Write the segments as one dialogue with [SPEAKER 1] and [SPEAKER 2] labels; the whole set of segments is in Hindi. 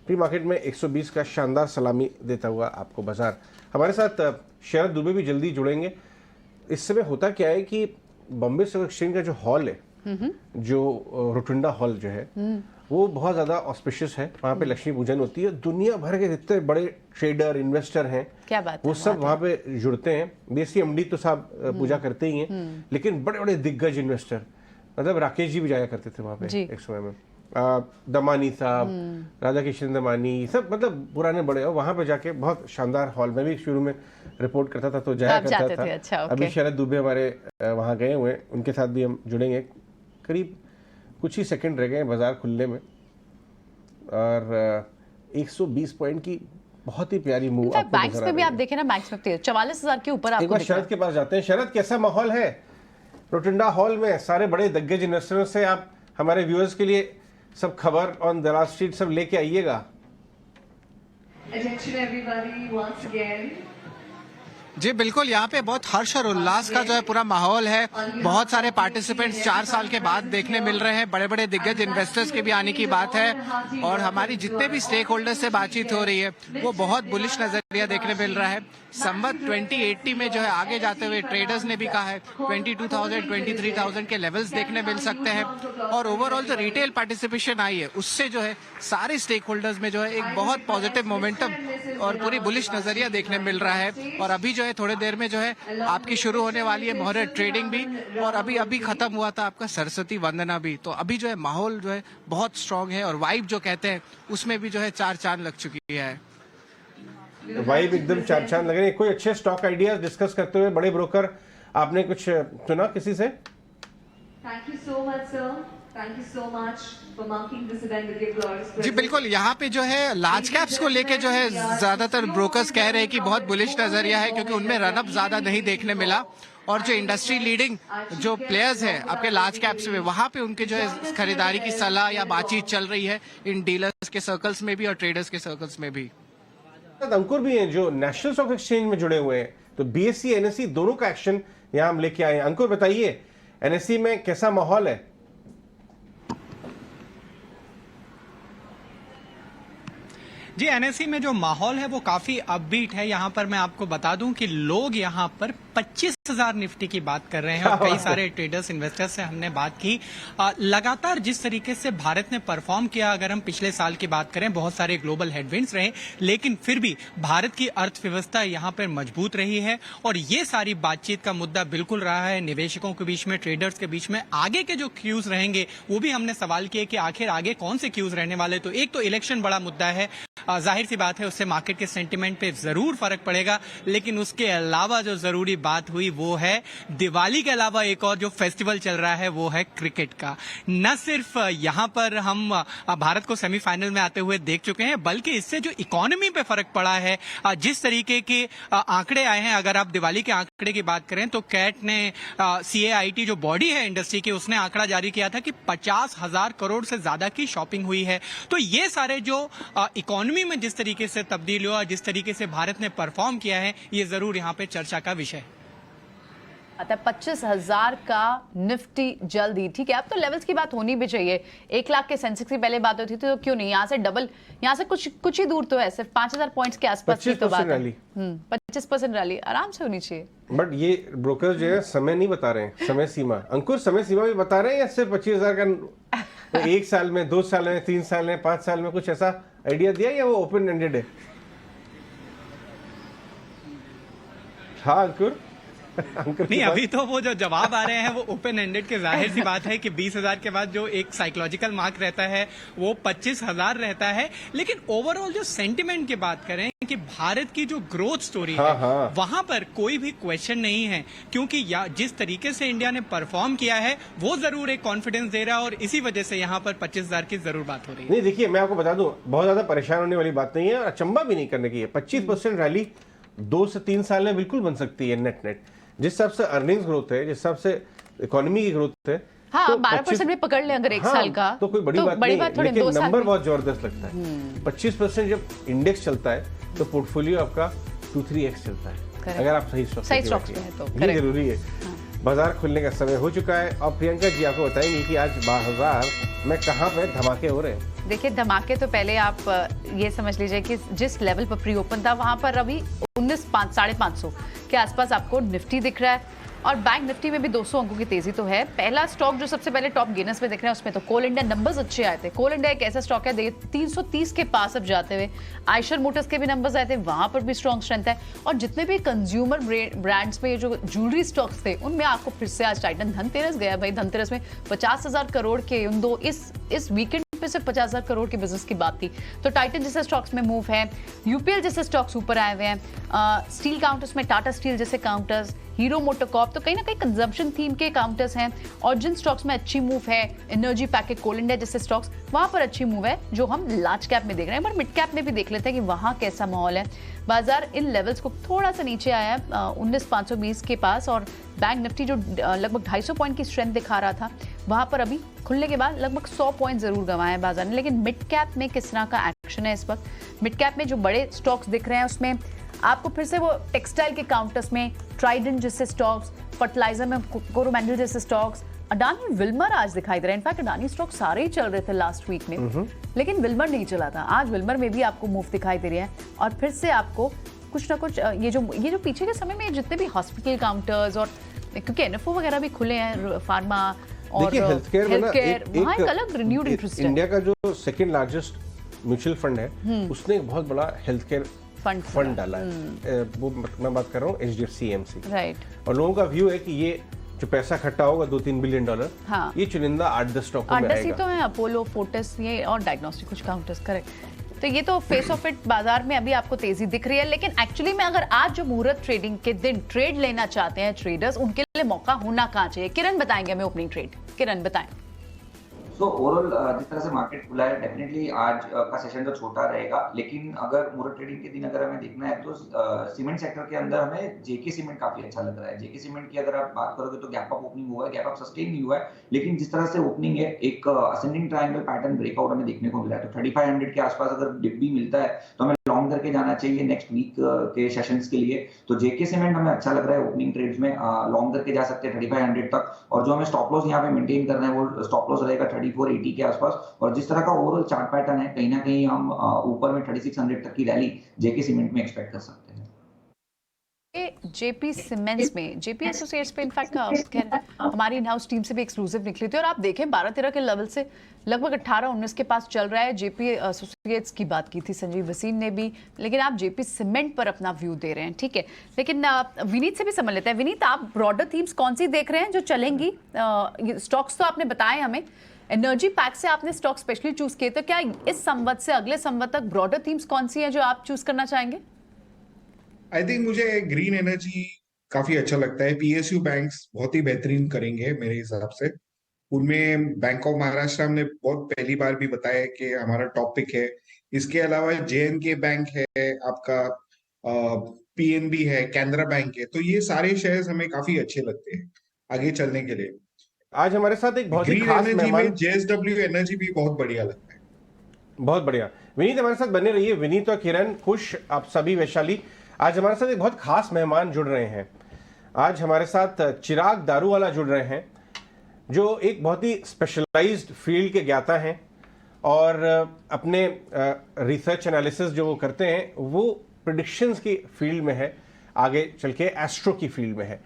[SPEAKER 1] प्री मार्केट में 120 का शानदार सलामी देता हुआ आपको बाजार। हमारे साथ शरद दुबे भी जल्दी जुड़ेंगे। इस समय होता क्या है कि बॉम्बे स्टॉक एक्सचेंज का जो हॉल है, जो रोटुंडा हॉल जो है, वो बहुत ज़्यादा ऑस्पिशियस है। वहाँ पे लक्ष्मी पूजन होती है। दुनिया भर के जितने बड़े ट्रेडर इन्वेस्टर हैं,
[SPEAKER 2] क्या बात
[SPEAKER 1] वो सब वहाँ पे जुड़ते हैं। बीएससी एमडी तो साहब पूजा करते ही हैं, लेकिन बड़े बड़े दिग्गज इन्वेस्टर, मतलब राकेश जी भी जाया करते थे वहाँ पे एक समय में। दमानी साहब, राधा किशन दमानी, सब मतलब पुराने बड़े, और वहाँ पे जाके बहुत शानदार हॉल में भी शुरू में रिपोर्ट करता था तो जाया करता था।
[SPEAKER 2] अच्छा,
[SPEAKER 1] अभी शरद दुबे हमारे वहाँ गए हुए, उनके साथ भी हम जुड़ेंगे। करीब कुछ ही सेकंड रह गए बाजार खुलने में, और 120 पॉइंट की बहुत ही प्यारी मूव आपको
[SPEAKER 2] बैंक्स पे भी आप देखें ना, बैंक्स में 44,000 के ऊपर आपको।
[SPEAKER 1] एक बार शरद के पास जाते हैं। शरद, कैसा माहौल है रोटुंडा हॉल में? सारे बड़े दिग्गज इन्वेस्टरों से आप हमारे व्यूअर्स के लिए सब खबर ऑन दलाल स्ट्रीट सब लेके आइएगा।
[SPEAKER 3] जी बिल्कुल, यहाँ पे बहुत हर्ष और उल्लास का जो है पूरा माहौल है। बहुत सारे पार्टिसिपेंट्स 4 साल के बाद देखने मिल रहे हैं। बड़े बड़े दिग्गज इन्वेस्टर्स के भी आने की बात है, और हमारी जितने भी स्टेक होल्डर्स से बातचीत हो रही है वो बहुत बुलिश नजरिया देखने मिल रहा है। संवत 2080 में जो है आगे जाते हुए ट्रेडर्स ने भी कहा है 22,000 23,000 के लेवल्स देखने मिल सकते हैं। और ओवरऑल जो रिटेल पार्टिसिपेशन आई है उससे जो है सारे स्टेक होल्डर्स में जो है एक बहुत पॉजिटिव मोमेंटम और पूरी बुलिश नजरिया देखने मिल रहा है। और अभी जो है थोड़ी देर में जो है आपकी शुरू होने वाली है मुहूर्त ट्रेडिंग भी, और अभी खत्म हुआ था आपका सरस्वती वंदना भी। तो अभी जो है माहौल जो है बहुत स्ट्रांग है, और वाइब जो कहते हैं उसमें भी जो है 4 चांद लग चुकी है।
[SPEAKER 1] वाइब एकदम 4 चांद लग रहे हैं। कोई अच्छे स्टॉक आइडियाज डिस्कस करते हुए बड़े ब्रोकर, आपने कुछ सुना किसी से?
[SPEAKER 4] Thank you so much sir, thank you so much for marking this event with your glorious.
[SPEAKER 3] जी बिल्कुल, यहाँ पे जो है लार्ज कैप्स को लेके जो है ज्यादातर ब्रोकर्स कह रहे हैं कि बहुत बुलिश नजरिया है, क्योंकि उनमें रनअप ज्यादा नहीं देखने मिला। और जो इंडस्ट्री लीडिंग जो प्लेयर्स हैं आपके लार्ज कैप्स में, वहां पे उनके जो है खरीदारी की सलाह या बातचीत चल रही है इन डीलर्स के सर्कल्स में भी और ट्रेडर्स के सर्कल्स में भी।
[SPEAKER 1] अंकुर भी हैं जो नेशनल स्टॉक एक्सचेंज में जुड़े हुए हैं, तो बीएससी एनएसई दोनों का एक्शन यहाँ हम लेके आए हैं। अंकुर बताइए, एनएसई में कैसा माहौल है?
[SPEAKER 5] जी, एनएसई में जो माहौल है वो काफी अपबीट है। यहाँ पर मैं आपको बता दूं कि लोग यहाँ पर 25,000 निफ्टी की बात कर रहे हैं, और कई सारे ट्रेडर्स इन्वेस्टर्स से हमने बात की। लगातार जिस तरीके से भारत ने परफॉर्म किया, अगर हम पिछले साल की बात करें, बहुत सारे ग्लोबल हेडविंड्स रहे, लेकिन फिर भी भारत की अर्थव्यवस्था यहाँ पर मजबूत रही है। और ये सारी बातचीत का मुद्दा बिल्कुल रहा है निवेशकों के बीच में, ट्रेडर्स के बीच में। आगे के जो क्यूज रहेंगे वो भी हमने सवाल किए कि आखिर आगे कौन से क्यूज रहने वाले। तो एक तो इलेक्शन बड़ा मुद्दा है, जाहिर सी बात है उससे मार्केट के सेंटिमेंट पे जरूर फर्क पड़ेगा, लेकिन उसके अलावा जो जरूरी बात हुई वो है दिवाली के अलावा एक और जो फेस्टिवल चल रहा है वो है क्रिकेट का। न सिर्फ यहां पर हम भारत को सेमीफाइनल में आते हुए देख चुके हैं, बल्कि इससे जो इकोनॉमी पे फर्क पड़ा है, जिस तरीके के आंकड़े आए हैं। अगर आप दिवाली के आंकड़े की बात करें तो कैट ने, CAIT जो बॉडी है इंडस्ट्री की, उसने आंकड़ा जारी किया था कि 50,000 करोड़ से ज्यादा की शॉपिंग हुई है। तो ये सारे जो इकोनॉमी में जिस तरीके से तब्दीली हुआ, जिस तरीके से भारत ने परफॉर्म किया है, ये जरूर यहाँ पे चर्चा का विषय है।
[SPEAKER 2] 25,000 का निफ्टी जल्द ही, ठीक है। अब तो लेवल्स की बात होनी भी चाहिए। 1 लाख के सेंसेक्स की पहले बात होती थी, तो क्यों नहीं यहाँ से डबल, यहाँ से कुछ ही दूर तो है, सिर्फ 5,000 पॉइंट्स के आसपास की तो बात है। 25% रैली आराम से होनी चाहिए।
[SPEAKER 1] बट ये ब्रोकर जो है समय नहीं बता रहे हैं, समय सीमा। अंकुर, समय सीमा भी बता रहे हैं या सिर्फ 25,000 का? तो 1 साल में, 2 साल में, 3 साल में, 5 साल में कुछ ऐसा आइडिया दिया, या वो ओपन एंडेड है? हाँ अंकुर।
[SPEAKER 5] नहीं, अभी तो वो जो जवाब आ रहे हैं वो ओपन एंडेड के। जाहिर सी बात है कि 20,000 के बाद जो एक साइकोलॉजिकल मार्क रहता है वो 25,000 रहता है। लेकिन ओवरऑल जो सेंटिमेंट की बात करें कि भारत की जो ग्रोथ स्टोरी है, वहां पर कोई भी क्वेश्चन नहीं है, क्योंकि जिस तरीके से इंडिया ने परफॉर्म किया है वो जरूर एक कॉन्फिडेंस दे रहा है, और इसी वजह से यहाँ पर 25,000 की जरूर बात हो रही है।
[SPEAKER 1] नहीं देखिए, मैं आपको बता दूं, बहुत ज्यादा परेशान होने वाली बात नहीं है, और अचंबा भी नहीं करने की है। 25% रैली 2 से 3 साल में बिल्कुल बन सकती है नेट। जिस हिसाब से अर्निंग्स ग्रोथ है, जिस हिसाब से इकोनॉमी की ग्रोथ है,
[SPEAKER 2] हाँ,
[SPEAKER 1] तो
[SPEAKER 2] 12% भी पकड़ ले अगर 1 साल का,
[SPEAKER 1] तो कोई बड़ी बात नहीं है, लेकिन नंबर बहुत जबरदस्त लगता है। 25% जब इंडेक्स चलता है तो पोर्टफोलियो आपका 2-3x चलता है, अगर आप सही स्टॉक्स में हैं तो। ये जरूरी है। बाजार खुलने का समय हो चुका है, और प्रियंका जी आपको बताएंगे कि आज बाजार मैं कहाँ पे धमाके हो रहे हैं।
[SPEAKER 2] देखिए धमाके तो पहले आप ये समझ लीजिए कि जिस लेवल पर प्री ओपन था वहां पर अभी 19,500 के आसपास आपको निफ्टी दिख रहा है और बैंक निफ्टी में भी 200 अंकों की तेजी तो है। पहला स्टॉक जो सबसे पहले टॉप गेनर्स में दिख रहा है उसमें तो कोल इंडिया नंबर्स अच्छे आए थे। कोल इंडिया एक ऐसा स्टॉक है 330 के पास अब जाते हुए। आयशर मोटर्स के भी नंबर्स आए थे, वहां पर भी स्ट्रॉन्ग स्ट्रेंथ है। और जितने भी कंज्यूमर ब्रांड्स में जो ज्वेलरी स्टॉक्स थे उनमें आपको फिर से आज टाइटन धनतेरस गया भाई। धनतेरस में 50,000 करोड़ के उन दो इस वीकेंड पे सिर्फ 50,000 करोड़ के बिजनेस की बात थी। तो टाइटन जैसे स्टॉक्स में मूव है, यूपीएल जैसे स्टॉक्स ऊपर आए हुए हैं। स्टील काउंटर्स में टाटा स्टील जैसे काउंटर्स, हीरो मोटोकॉर्प, तो कहीं ना कहीं कंजम्पशन थीम के काउंटर्स हैं। और जिन स्टॉक्स में अच्छी मूव है, एनर्जी पैकेट, कोल इंडिया जैसे स्टॉक्स, वहां पर अच्छी मूव है जो हम लार्ज कैप में देख रहे हैं। बट मिड कैप में भी देख लेते हैं कि वहां कैसा माहौल है। बाजार इन लेवल्स को थोड़ा सा नीचे आया है 19,520 के पास। और बैंक निफ्टी जो लगभग 250 पॉइंट की स्ट्रेंथ दिखा रहा था वहां पर अभी खुलने के बाद लगभग 100 पॉइंट जरूर गंवाए हैं बाजार ने। लेकिन मिड कैप में किस तरह का एक्शन है इस वक्त? मिड कैप में जो बड़े स्टॉक्स दिख रहे हैं उसमें आपको फिर से वो टेक्सटाइल के काउंटर्स में ट्राइडेंट जैसे स्टॉक्स, फर्टिलाइजर में कोरोमंडल जैसे स्टॉक्स, अडानी विल्मर आज दिखाई दे रहा है। इनफैक्ट अडानी स्टॉक सारे ही चल रहे थे लास्ट वीक में, लेकिन विल्मर नहीं चला था। आज विल्मर में भी आपको मूव दिखाई दे रही है। और फिर से आपको कुछ ना कुछ ये जो पीछे के समय में जितने भी हॉस्पिटल काउंटर्स और क्योंकि एनएफओ वगैरह भी खुले हैं, फार्मा और हेल्थ केयर, वहाँ एक अलग रिन्यूड इंटरेस्ट है।
[SPEAKER 1] इंडिया का जो सेकंड लार्जेस्ट म्यूचुअल फंड है उसने एक बहुत बड़ा हेल्थ केयर फंड डाला है। वो मैं बात कर रहा हूँ HDFC AMC,
[SPEAKER 2] राइट।
[SPEAKER 1] और लोगों का व्यू है कि ये जो पैसा इकट्ठा होगा $2-3 बिलियन,
[SPEAKER 2] हाँ।
[SPEAKER 1] ये चुनिंदा 8-10 स्टॉकों में आएगा।
[SPEAKER 2] तो है अपोलो, फोर्टिस ये और डायग्नोस्टिक कुछ काउंटर्स, करेक्ट। तो ये तो फेस ऑफ इट बाजार में अभी आपको तेजी दिख रही है। लेकिन एक्चुअली में अगर आज जो मुहूर्त ट्रेडिंग के दिन ट्रेड लेना चाहते हैं ट्रेडर्स, उनके लिए मौका होना कहाँ चाहिए? किरण बताएंगे हमें ओपनिंग ट्रेड। किरण बताएं।
[SPEAKER 6] सो ओवरऑल जिस तरह से मार्केट खुला है, डेफिनेटली आज का सेशन तो छोटा रहेगा। लेकिन अगर मुहूर्त ट्रेडिंग के दिन अगर हमें देखना है तो सीमेंट सेक्टर के अंदर हमें जेके सीमेंट काफी अच्छा लग रहा है। जेके सीमेंट की अगर आप बात करोगे तो गैप अप ओपनिंग हुआ है, गैप अप सस्टेन नहीं हुआ है, लेकिन जिस तरह से ओपनिंग है एक असेंडिंग ट्रायंगल पैटर्न ब्रेकआउट हमें देखने को मिला है। तो 3500 के आसपास अगर डिप भी मिलता है तो हमें लॉन्ग करके जाना चाहिए नेक्स्ट वीक के सेशंस के लिए। तो जेके सीमेंट हमें अच्छा लग रहा है ओपनिंग ट्रेड्स में, लॉन्ग करके जा सकते हैं 3500 तक। और जो हमें स्टॉप लॉस यहाँ पे मेंटेन करना है वो स्टॉप लॉस रहेगा 3480 के आसपास। और जिस तरह का ओवरऑल चार्ट पैटर्न है, कहीं ना कहीं हम ऊपर में 3600 तक की रैली जेके सीमेंट में एक्सपेक्ट कर सकते हैं।
[SPEAKER 2] जेपी सीमेंट्स में, जेपी एसोसिएट्स पे इनफैक्ट हमारी इन हाउस टीम से भी एक्सक्लूसिव निकली थी और आप देखें 12-13 के लेवल से लगभग 18-19 के पास चल रहा है। जेपी एसोसिएट्स की बात की थी संजीव वसीम ने भी, लेकिन आप जेपी सीमेंट पर अपना व्यू दे रहे हैं, ठीक है। लेकिन विनीत से भी समझ लेते हैं। विनीत, आप ब्रॉडर थीम्स कौन सी देख रहे हैं जो चलेंगी? स्टॉक्स तो आपने बताए हमें, एनर्जी पैक से आपने स्टॉक स्पेशली चूज किए, तो क्या इस संवत से अगले संवत तक ब्रॉडर थीम्स कौन सी है जो आप चूज करना चाहेंगे?
[SPEAKER 7] आई थिंक मुझे ग्रीन एनर्जी काफी अच्छा लगता है। पीएसयू बैंक्स बहुत ही बेहतरीन करेंगे मेरे हिसाब से। उनमें बैंक ऑफ महाराष्ट्र हमने बहुत पहली बार भी बताया कि हमारा टॉपिक है। इसके अलावा JNK बैंक है, आपका PNB है, कैनरा बैंक है। तो ये सारे शेयर्स हमें काफी अच्छे लगते हैं आगे चलने के लिए।
[SPEAKER 1] आज हमारे साथ एक बहुत ही
[SPEAKER 7] ग्रीन
[SPEAKER 1] खास
[SPEAKER 7] एनर्जी
[SPEAKER 1] मेहमान,
[SPEAKER 7] में JSW एनर्जी भी बहुत बढ़िया लगता है।
[SPEAKER 1] बहुत बढ़िया। विनीत हमारे साथ बने रहिए। विनीत और किरण, खुश आप सभी, वैशाली। आज हमारे साथ एक बहुत खास मेहमान जुड़ रहे हैं। आज हमारे साथ चिराग दारूवाला जुड़ रहे हैं, जो एक बहुत ही स्पेशलाइज्ड फील्ड के ज्ञाता हैं और अपने रिसर्च एनालिसिस जो वो करते हैं वो प्रेडिक्शंस की फील्ड में है, आगे चल के एस्ट्रो की फील्ड में है।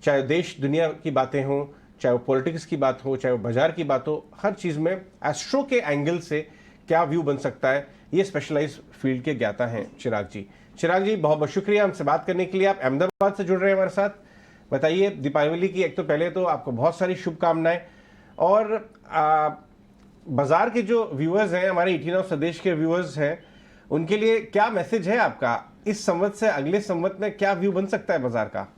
[SPEAKER 1] चाहे देश दुनिया की बातें हों, चाहे वो पॉलिटिक्स की बात हो, चाहे वो बाजार की बात हो, हर चीज़ में एस्ट्रो के एंगल से क्या व्यू बन सकता है, ये स्पेशलाइज्ड फील्ड के ज्ञाता हैं चिराग जी। चिराग जी, बहुत बहुत शुक्रिया हमसे बात करने के लिए। आप अहमदाबाद से जुड़ रहे हैं हमारे साथ। बताइए, दीपावली की एक तो पहले तो आपको बहुत सारी शुभकामनाएं, और बाजार के जो व्यूअर्स हैं, हमारे 18 स्वदेश के व्यूअर्स हैं, उनके लिए क्या मैसेज है आपका? इस संवत से अगले संवत में क्या व्यू बन सकता है बाजार का?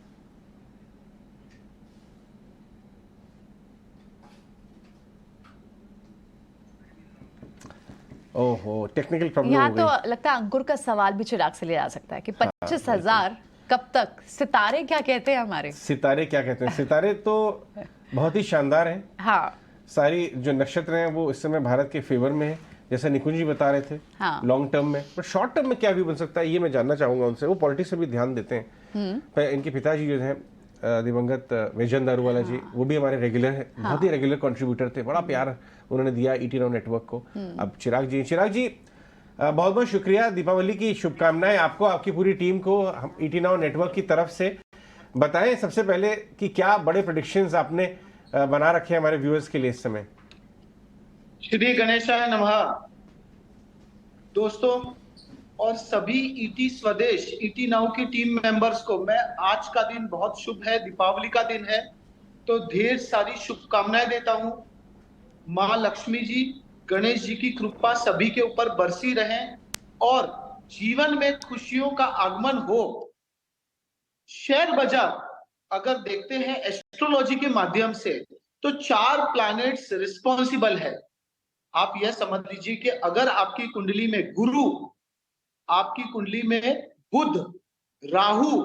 [SPEAKER 1] ओहो, टेक्निकल प्रॉब्लम
[SPEAKER 2] यहाँ
[SPEAKER 1] हो गई।
[SPEAKER 2] तो लगता है अंकुर का सवाल भी चिराग से लिया जा सकता है कि 25,000 कब तक? सितारे क्या कहते हैं हमारे?
[SPEAKER 1] सितारे क्या कहते हैं? सितारे तो बहुत ही शानदार हैं।
[SPEAKER 2] हाँ,
[SPEAKER 1] सारी जो नक्षत्र हैं वो इस समय भारत के फेवर में है, जैसा निकुंज जी बता रहे थे।
[SPEAKER 2] हाँ।
[SPEAKER 1] लॉन्ग टर्म में, पर शॉर्ट टर्म में क्या व्यू बन सकता है, ये मैं जानना चाहूंगा उनसे। वो पॉलिटिक्स में भी ध्यान देते हैं। पर इनके पिताजी जो हैं दिवंगत वैजयंत दारूवाला जी, वो भी हमारे रेगुलर है, बहुत ही रेगुलर कंट्रीब्यूटर थे। बड़ा प्यार उन्होंने दिया ईटी नाउ नेटवर्क को। अब चिराग जी बहुत बहुत शुक्रिया, दीपावली की शुभकामनाएं आपको, आपकी पूरी टीम को, हम ईटी नाउ नेटवर्क की तरफ से। बताएं सबसे पहले कि क्या बड़े प्रेडिक्शंस आपने बना रखे हैं हमारे व्यूअर्स के लिए इस समय।
[SPEAKER 8] श्री गणेशाय नमः। दोस्तों और सभी ईटी स्वदेश ईटी नाउ की टीम मेंबर्स को मैं आज का दिन बहुत शुभ है, दीपावली का दिन है, तो ढेर सारी शुभकामनाएं देता हूं। मां लक्ष्मी जी, गणेश जी की कृपा सभी के ऊपर बरसी रहे और जीवन में खुशियों का आगमन हो। शेयर बाजार अगर देखते हैं एस्ट्रोलॉजी के माध्यम से तो 4 प्लैनेट्स रिस्पॉन्सिबल है। आप यह समझ लीजिए कि अगर आपकी कुंडली में गुरु, आपकी कुंडली में बुध, राहु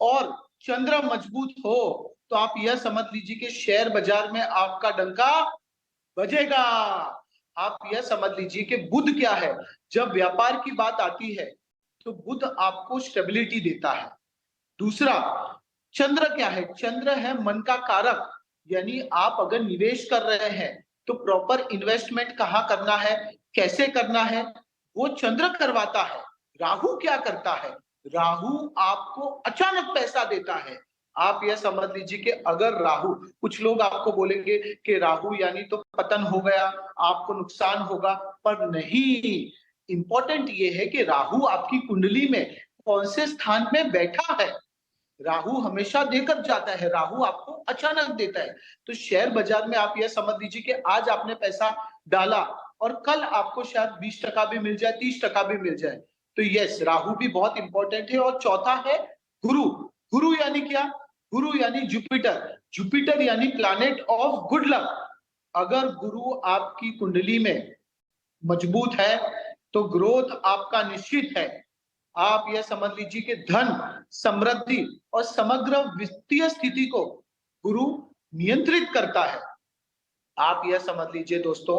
[SPEAKER 8] और चंद्र मजबूत हो तो आप यह समझ लीजिए कि शेयर बाजार में आपका डंका बजेगा। आप यह समझ लीजिए कि बुध क्या है, जब व्यापार की बात आती है तो बुध आपको स्टेबिलिटी देता है। दूसरा, चंद्र क्या है, चंद्र है मन का कारक, यानी आप अगर निवेश कर रहे हैं तो प्रॉपर इन्वेस्टमेंट कहाँ करना है, कैसे करना है, वो चंद्र करवाता है। राहु क्या करता है, राहु आपको अचानक पैसा देता है। आप यह समझ लीजिए कि अगर राहु, कुछ लोग आपको बोलेंगे कि राहु यानी तो पतन हो गया, आपको नुकसान होगा, पर नहीं। इंपॉर्टेंट ये है कि राहु आपकी कुंडली में कौन से स्थान में बैठा है। राहु हमेशा देकर जाता है, राहु आपको अचानक देता है। तो शेयर बाजार में आप यह समझ लीजिए कि आज आपने पैसा डाला और कल आपको शायद 20% भी मिल जाए, 30% भी मिल जाए। तो यस, राहु भी बहुत इंपॉर्टेंट है। और चौथा है गुरु। गुरु यानी क्या, गुरु यानी जुपिटर। जुपिटर यानी प्लैनेट ऑफ गुड लक। अगर गुरु आपकी कुंडली में मजबूत है तो ग्रोथ आपका निश्चित है। आप यह समझ लीजिए कि धन, समृद्धि और समग्र वित्तीय स्थिति को गुरु नियंत्रित करता है। आप यह समझ लीजिए दोस्तों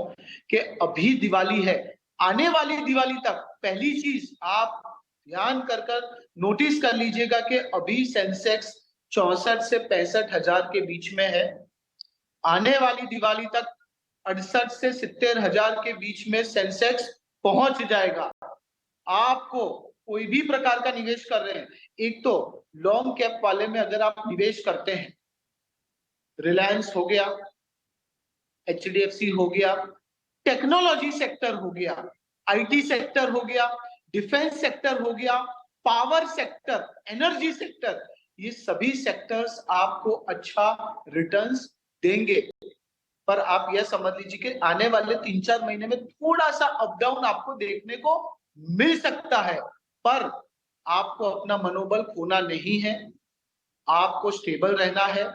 [SPEAKER 8] कि अभी दिवाली है, आने वाली दिवाली तक पहली चीज आप ध्यान कर नोटिस कर लीजिएगा कि अभी सेंसेक्स 64 से 65 हजार के बीच में है। आने वाली दिवाली तक 68 से 70 हजार के बीच में सेंसेक्स पहुंच जाएगा। आपको कोई भी प्रकार का निवेश कर रहे हैं, एक तो लॉन्ग कैप वाले में अगर आप निवेश करते हैं, रिलायंस हो गया, HDFC हो गया, टेक्नोलॉजी सेक्टर हो गया, IT सेक्टर हो गया, डिफेंस सेक्टर हो गया, पावर सेक्टर, एनर्जी सेक्टर, ये सभी सेक्टर्स आपको अच्छा रिटर्न्स देंगे। पर आप यह समझ लीजिए कि आने वाले 3-4 महीने में थोड़ा सा अप डाउन आपको देखने को मिल सकता है, पर आपको अपना मनोबल खोना नहीं है, आपको स्टेबल रहना है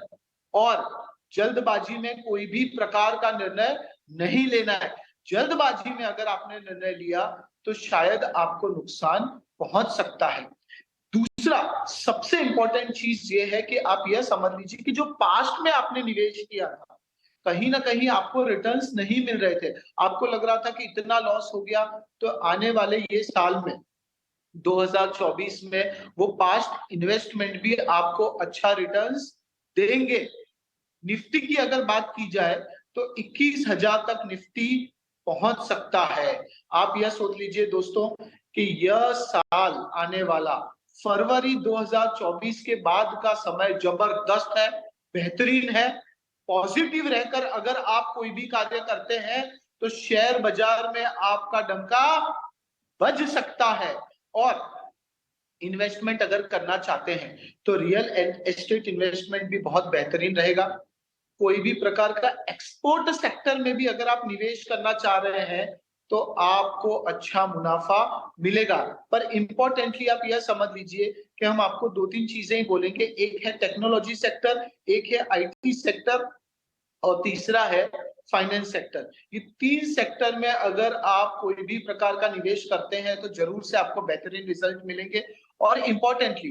[SPEAKER 8] और जल्दबाजी में कोई भी प्रकार का निर्णय नहीं लेना है। जल्दबाजी में अगर आपने निर्णय लिया तो शायद आपको नुकसान पहुंच सकता है। दूसरा सबसे इंपॉर्टेंट चीज ये है कि आप यह समझ लीजिए कि जो पास्ट में आपने निवेश किया था, कहीं ना कहीं आपको रिटर्न्स नहीं मिल रहे थे, आपको लग रहा था कि इतना लॉस हो गया, तो आने वाले ये साल में 2024 में वो पास्ट इन्वेस्टमेंट भी आपको अच्छा रिटर्न्स देंगे। निफ्टी की अगर बात की जाए तो 21,000 तक निफ्टी पहुंच सकता है। आप यह सोच लीजिए दोस्तों कि यह साल आने वाला फरवरी 2024 के बाद का समय जबरदस्त है, बेहतरीन है। पॉजिटिव रहकर अगर आप कोई भी कार्य करते हैं तो शेयर बाजार में आपका डंका बज सकता है। और इन्वेस्टमेंट अगर करना चाहते हैं तो रियल एस्टेट इन्वेस्टमेंट भी बहुत बेहतरीन रहेगा। कोई भी प्रकार का एक्सपोर्ट सेक्टर में भी अगर आप निवेश करना चाह रहे हैं तो आपको अच्छा मुनाफा मिलेगा। पर इंपॉर्टेंटली आप यह समझ लीजिए कि हम आपको 2-3 चीजें ही बोलेंगे। एक है टेक्नोलॉजी सेक्टर, एक है IT सेक्टर और तीसरा है फाइनेंस सेक्टर। ये 3 सेक्टर में अगर आप कोई भी प्रकार का निवेश करते हैं तो जरूर से आपको बेहतरीन रिजल्ट मिलेंगे। और इंपॉर्टेंटली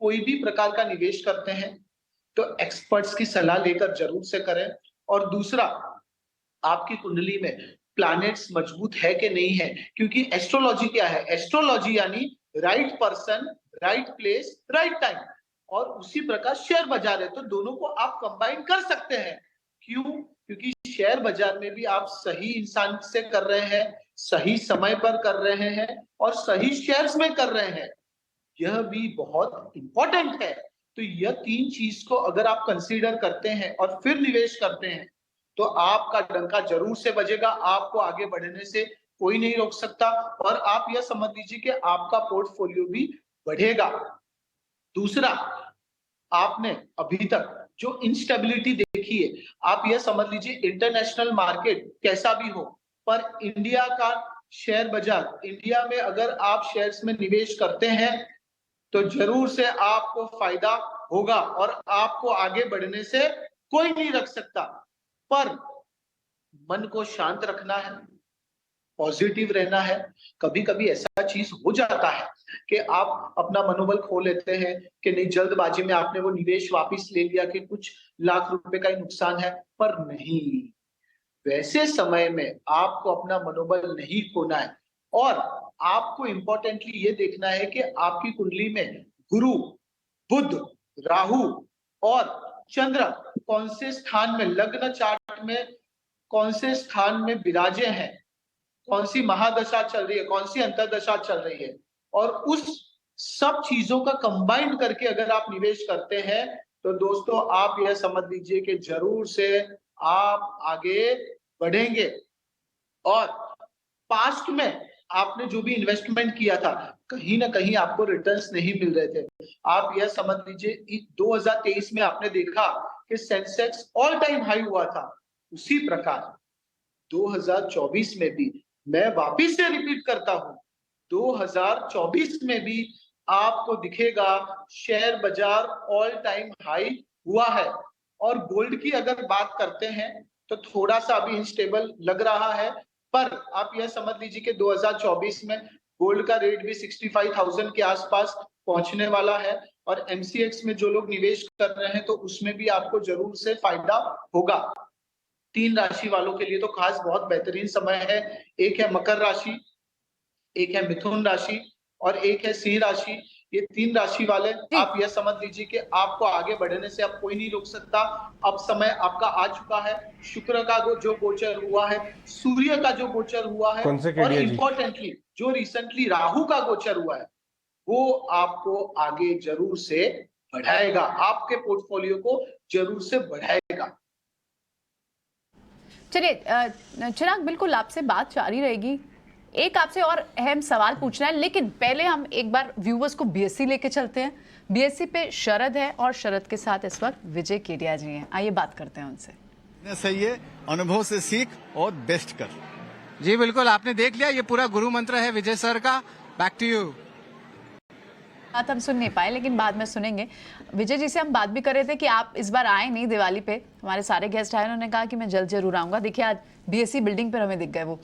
[SPEAKER 8] कोई भी प्रकार का निवेश करते हैं तो एक्सपर्ट्स की सलाह लेकर जरूर से करें। और दूसरा, आपकी कुंडली में प्लैनेट्स मजबूत है कि नहीं है, क्योंकि एस्ट्रोलॉजी क्या है, एस्ट्रोलॉजी यानी right person, right place, right time. और उसी प्रकार शेयर बाजार है, तो दोनों को आप कंबाइन कर सकते हैं। क्यों? क्योंकि शेयर बाजार में भी आप सही इंसान से कर रहे हैं, सही समय पर कर रहे हैं और सही शेयर्स में कर रहे हैं, यह भी बहुत इंपॉर्टेंट है। तो यह तीन चीज को अगर आप कंसीडर करते हैं और फिर निवेश करते हैं तो आपका डंका जरूर से बजेगा, आपको आगे बढ़ने से कोई नहीं रोक सकता और आप यह समझ लीजिए कि आपका पोर्टफोलियो भी बढ़ेगा। दूसरा, आपने अभी तक जो इंस्टेबिलिटी देखी है, आप यह समझ लीजिए इंटरनेशनल मार्केट कैसा भी हो, पर इंडिया का शेयर बाजार, इंडिया में अगर आप शेयर्स में निवेश करते हैं तो जरूर से आपको फायदा होगा और आपको आगे बढ़ने से कोई नहीं रख सकता। पर मन को शांत रखना है, पॉजिटिव रहना है। कभी कभी ऐसा चीज हो जाता है कि आप अपना मनोबल खो लेते हैं कि नहीं, जल्दबाजी में आपने वो निवेश वापस ले लिया कि कुछ लाख रुपए का ही नुकसान है, पर नहीं, वैसे समय में आपको अपना मनोबल नहीं खोना है और आपको इंपॉर्टेंटली ये देखना है कि आपकी कुंडली में गुरु, बुध, राहु और चंद्र कौन से स्थान में, लग्न चार्ट में कौन से स्थान में विराजे हैं, कौन सी महादशा चल रही है, कौन सी अंतरदशा चल रही है, और उस सब चीजों का कंबाइंड करके अगर आप निवेश करते हैं तो दोस्तों आप यह समझ लीजिए कि जरूर से आप आगे बढ़ेंगे। और पास्ट में आपने जो भी इन्वेस्टमेंट किया था, कहीं ना कहीं आपको रिटर्न्स नहीं मिल रहे थे। आप यह समझ लीजिए 2023 में आपने देखा कि सेंसेक्स ऑल टाइम हाई हुआ था, उसी प्रकार 2024 में भी, मैं वापिस से रिपीट करता हूं, 2024 में भी आपको दिखेगा शेयर बाजार ऑल टाइम हाई हुआ है। और गोल्ड की अगर बात करते हैं तो थोड़ा सा अभी अनस्टेबल लग रहा है, पर आप यह समझ लीजिए कि 2024 में गोल्ड का रेट भी 65,000 के आसपास पहुंचने वाला है और एमसीएक्स में जो लोग निवेश कर रहे हैं तो उसमें भी आपको जरूर से फायदा होगा। 3 राशि वालों के लिए तो खास बहुत बेहतरीन समय है। एक है मकर राशि, एक है मिथुन राशि और एक है सिंह राशि। ये 3 राशि वाले आप यह समझ लीजिए कि आपको आगे बढ़ने से अब कोई नहीं रोक सकता। अब समय आपका आ चुका है। शुक्र का जो गोचर हुआ है, सूर्य का जो गोचर हुआ है और इम्पोर्टेंटली जो रिसेंटली राहु का गोचर हुआ है, वो आपको आगे जरूर से बढ़ाएगा, आपके पोर्टफोलियो को जरूर से बढ़ाएगा।
[SPEAKER 2] चलिए चिराग, बिल्कुल आपसे बात जारी रहेगी। एक आपसे और अहम सवाल पूछना है, लेकिन पहले हम एक बार व्यूवर्स को बीएससी लेके चलते हैं। बीएससी पे शरद है और शरद के साथ इस वक्त विजय केडिया जी हैं। आइए बात करते हैं उनसे।
[SPEAKER 9] सही है, अनुभव से सीख और बेस्ट कर।
[SPEAKER 3] जी बिल्कुल, आपने देख लिया, ये पूरा गुरु मंत्र है विजय सर का। Back to you.
[SPEAKER 2] बात हम सुन नहीं पाए, लेकिन बाद में सुनेंगे। विजय जी से हम बात भी कर रहे थे कि आप इस बार आए नहीं दिवाली पे, हमारे सारे गेस्ट आए, उन्होंने कहा कि मैं जल्द जरूर आऊंगा। देखिए आज बीएससी बिल्डिंग पर हमें दिख गए वो।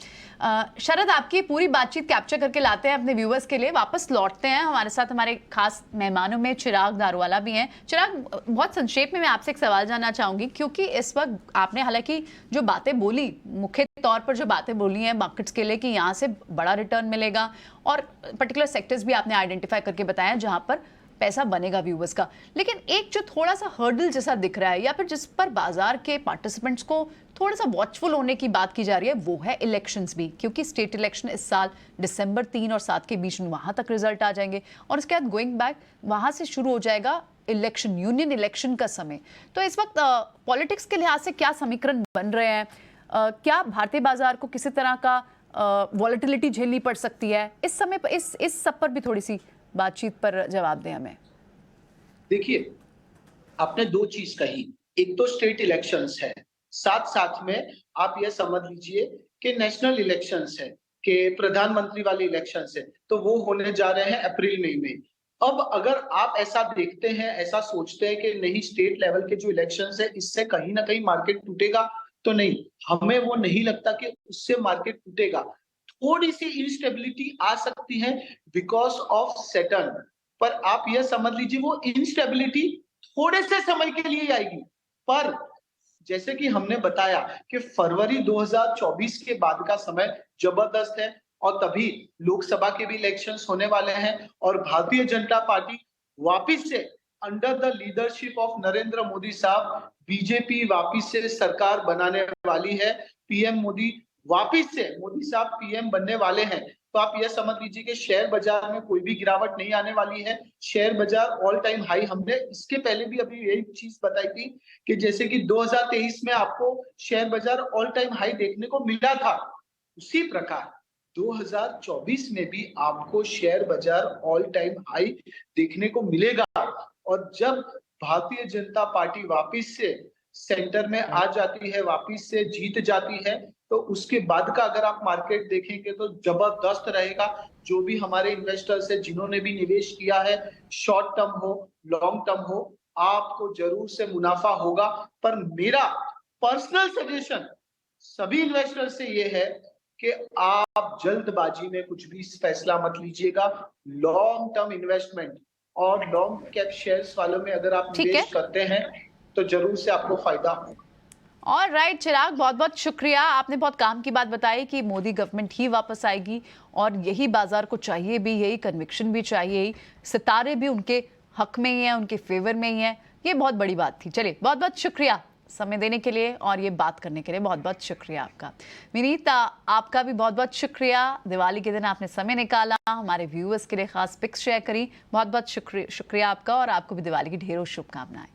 [SPEAKER 2] शरद, आपकी पूरी बातचीत कैप्चर करके लाते हैं अपने व्यूवर्स के लिए। वापस लौटते हैं, हमारे साथ हमारे खास मेहमानों में चिराग दारूवाला भी हैं। चिराग, बहुत संक्षेप में मैं आपसे एक सवाल जानना चाहूंगी, क्योंकि इस वक्त आपने हालांकि जो बातें बोली, मुख्य तौर पर जो बातें बोली हैं मार्केट्स के लिए कि यहाँ से बड़ा रिटर्न मिलेगा और पर्टिकुलर सेक्टर्स भी आपने आइडेंटिफाई करके बताया जहां पर पैसा बनेगा व्यूवर्स का, लेकिन एक जो थोड़ा सा हर्डल जैसा दिख रहा है या फिर जिस पर बाजार के पार्टिसिपेंट्स को थोड़ा सा वॉचफुल होने की बात की जा रही है, वो है इलेक्शंस भी। क्योंकि स्टेट इलेक्शन इस साल दिसंबर 3 और 7 के बीच में वहां तक रिजल्ट आ जाएंगे और उसके बाद गोइंग बैक वहां से शुरू हो जाएगा इलेक्शन, यूनियन इलेक्शन का समय। तो इस वक्त पॉलिटिक्स के लिहाज से क्या समीकरण बन रहे हैं? क्या भारतीय बाजार को किसी तरह का वॉलेटिलिटी झेलनी पड़ सकती है इस समय पर? इस सब पर भी थोड़ी सी बातचीत पर जवाब दें हमें।
[SPEAKER 8] देखिए, आपने 2 चीज कही, एक तो स्टेट इलेक्शंस है, साथ साथ में आप यह समझ लीजिए कि नेशनल इलेक्शंस है, कि प्रधानमंत्री वाले इलेक्शंस है, तो वो होने जा रहे हैं अप्रैल मई में। अब अगर आप ऐसा देखते हैं, ऐसा सोचते हैं कि नहीं स्टेट लेवल के जो इलेक्शंस है इससे कहीं ना कहीं मार्केट टूटेगा, तो नहीं, हमें वो नहीं लगता कि उससे मार्केट टूटेगा। थोड़ी सी इंस्टेबिलिटी आ सकती है बिकॉज ऑफ सैटर्न, पर आप यह समझ लीजिए वो इंस्टेबिलिटी थोड़े से समय के लिए आएगी। पर जैसे कि हमने बताया कि फरवरी 2024 के बाद का समय जबरदस्त है और तभी लोकसभा के भी इलेक्शंस होने वाले हैं और भारतीय जनता पार्टी वापिस से under the leadership of Narendra Modi साहब बीजेपी वापिस से सरकार बनाने वाली है। पीएम मोदी वापिस से मोदी साहब पीएम बनने वाले हैं, तो आप यह समझ लीजिए कि शेयर बाजार में कोई भी गिरावट नहीं आने वाली है। शेयर बाजार ऑल टाइम हाई, हमने इसके पहले भी अभी यही चीज बताई थी कि जैसे कि 2023 में आपको शेयर बाजार ऑल टाइम हाई देखने को मिला था, उसी प्रकार 2024 में भी आपको शेयर बाजार ऑल टाइम हाई देखने को मिलेगा। और जब भारतीय जनता पार्टी वापिस से सेंटर में आ जाती है, वापिस से जीत जाती है, तो उसके बाद का अगर आप मार्केट देखेंगे तो जबरदस्त रहेगा। जो भी हमारे इन्वेस्टर्स है, जिन्होंने भी निवेश किया है, शॉर्ट टर्म हो लॉन्ग टर्म हो, आपको जरूर से मुनाफा होगा। पर मेरा पर्सनल सजेशन सभी इन्वेस्टर से ये है कि आप जल्दबाजी में कुछ भी फैसला मत लीजिएगा। लॉन्ग टर्म इन्वेस्टमेंट और लॉन्ग कैप शेयर्स वालों में अगर आप निवेश करते हैं तो जरूर से आपको फायदा होगा।
[SPEAKER 2] और राइट चिराग, बहुत बहुत शुक्रिया। आपने बहुत काम की बात बताई कि मोदी गवर्नमेंट ही वापस आएगी और यही बाजार को चाहिए भी, यही कन्विक्शन भी चाहिए, सितारे भी उनके हक में ही हैं, उनके फेवर में ही हैं। ये बहुत बड़ी बात थी। चलिए, बहुत बहुत शुक्रिया समय देने के लिए और ये बात करने के लिए बहुत बहुत शुक्रिया आपका। विनीत, आपका भी बहुत बहुत शुक्रिया। दिवाली के दिन आपने समय निकाला, हमारे व्यूअर्स के लिए खास पिक्स शेयर करी। बहुत बहुत शुक्रिया आपका और आपको भी दिवाली की ढेरों शुभकामनाएं।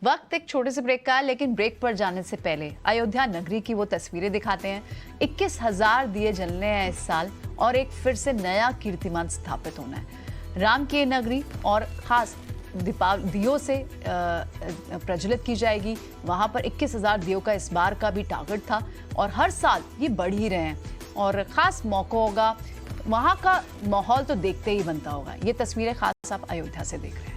[SPEAKER 2] वक्त एक छोटे से ब्रेक का है, लेकिन ब्रेक पर जाने से पहले अयोध्या नगरी की वो तस्वीरें दिखाते हैं। 21,000 दिए जलने हैं इस साल और एक फिर से नया कीर्तिमान स्थापित होना है। राम की नगरी और खास दियों से प्रज्वलित की जाएगी। वहां पर 21,000 दियों का इस बार का भी टारगेट था और हर साल ये बढ़ ही रहे हैं और खास मौका होगा। वहां का माहौल तो देखते ही बनता होगा। ये तस्वीरें खास आप अयोध्या से देख रहे हैं।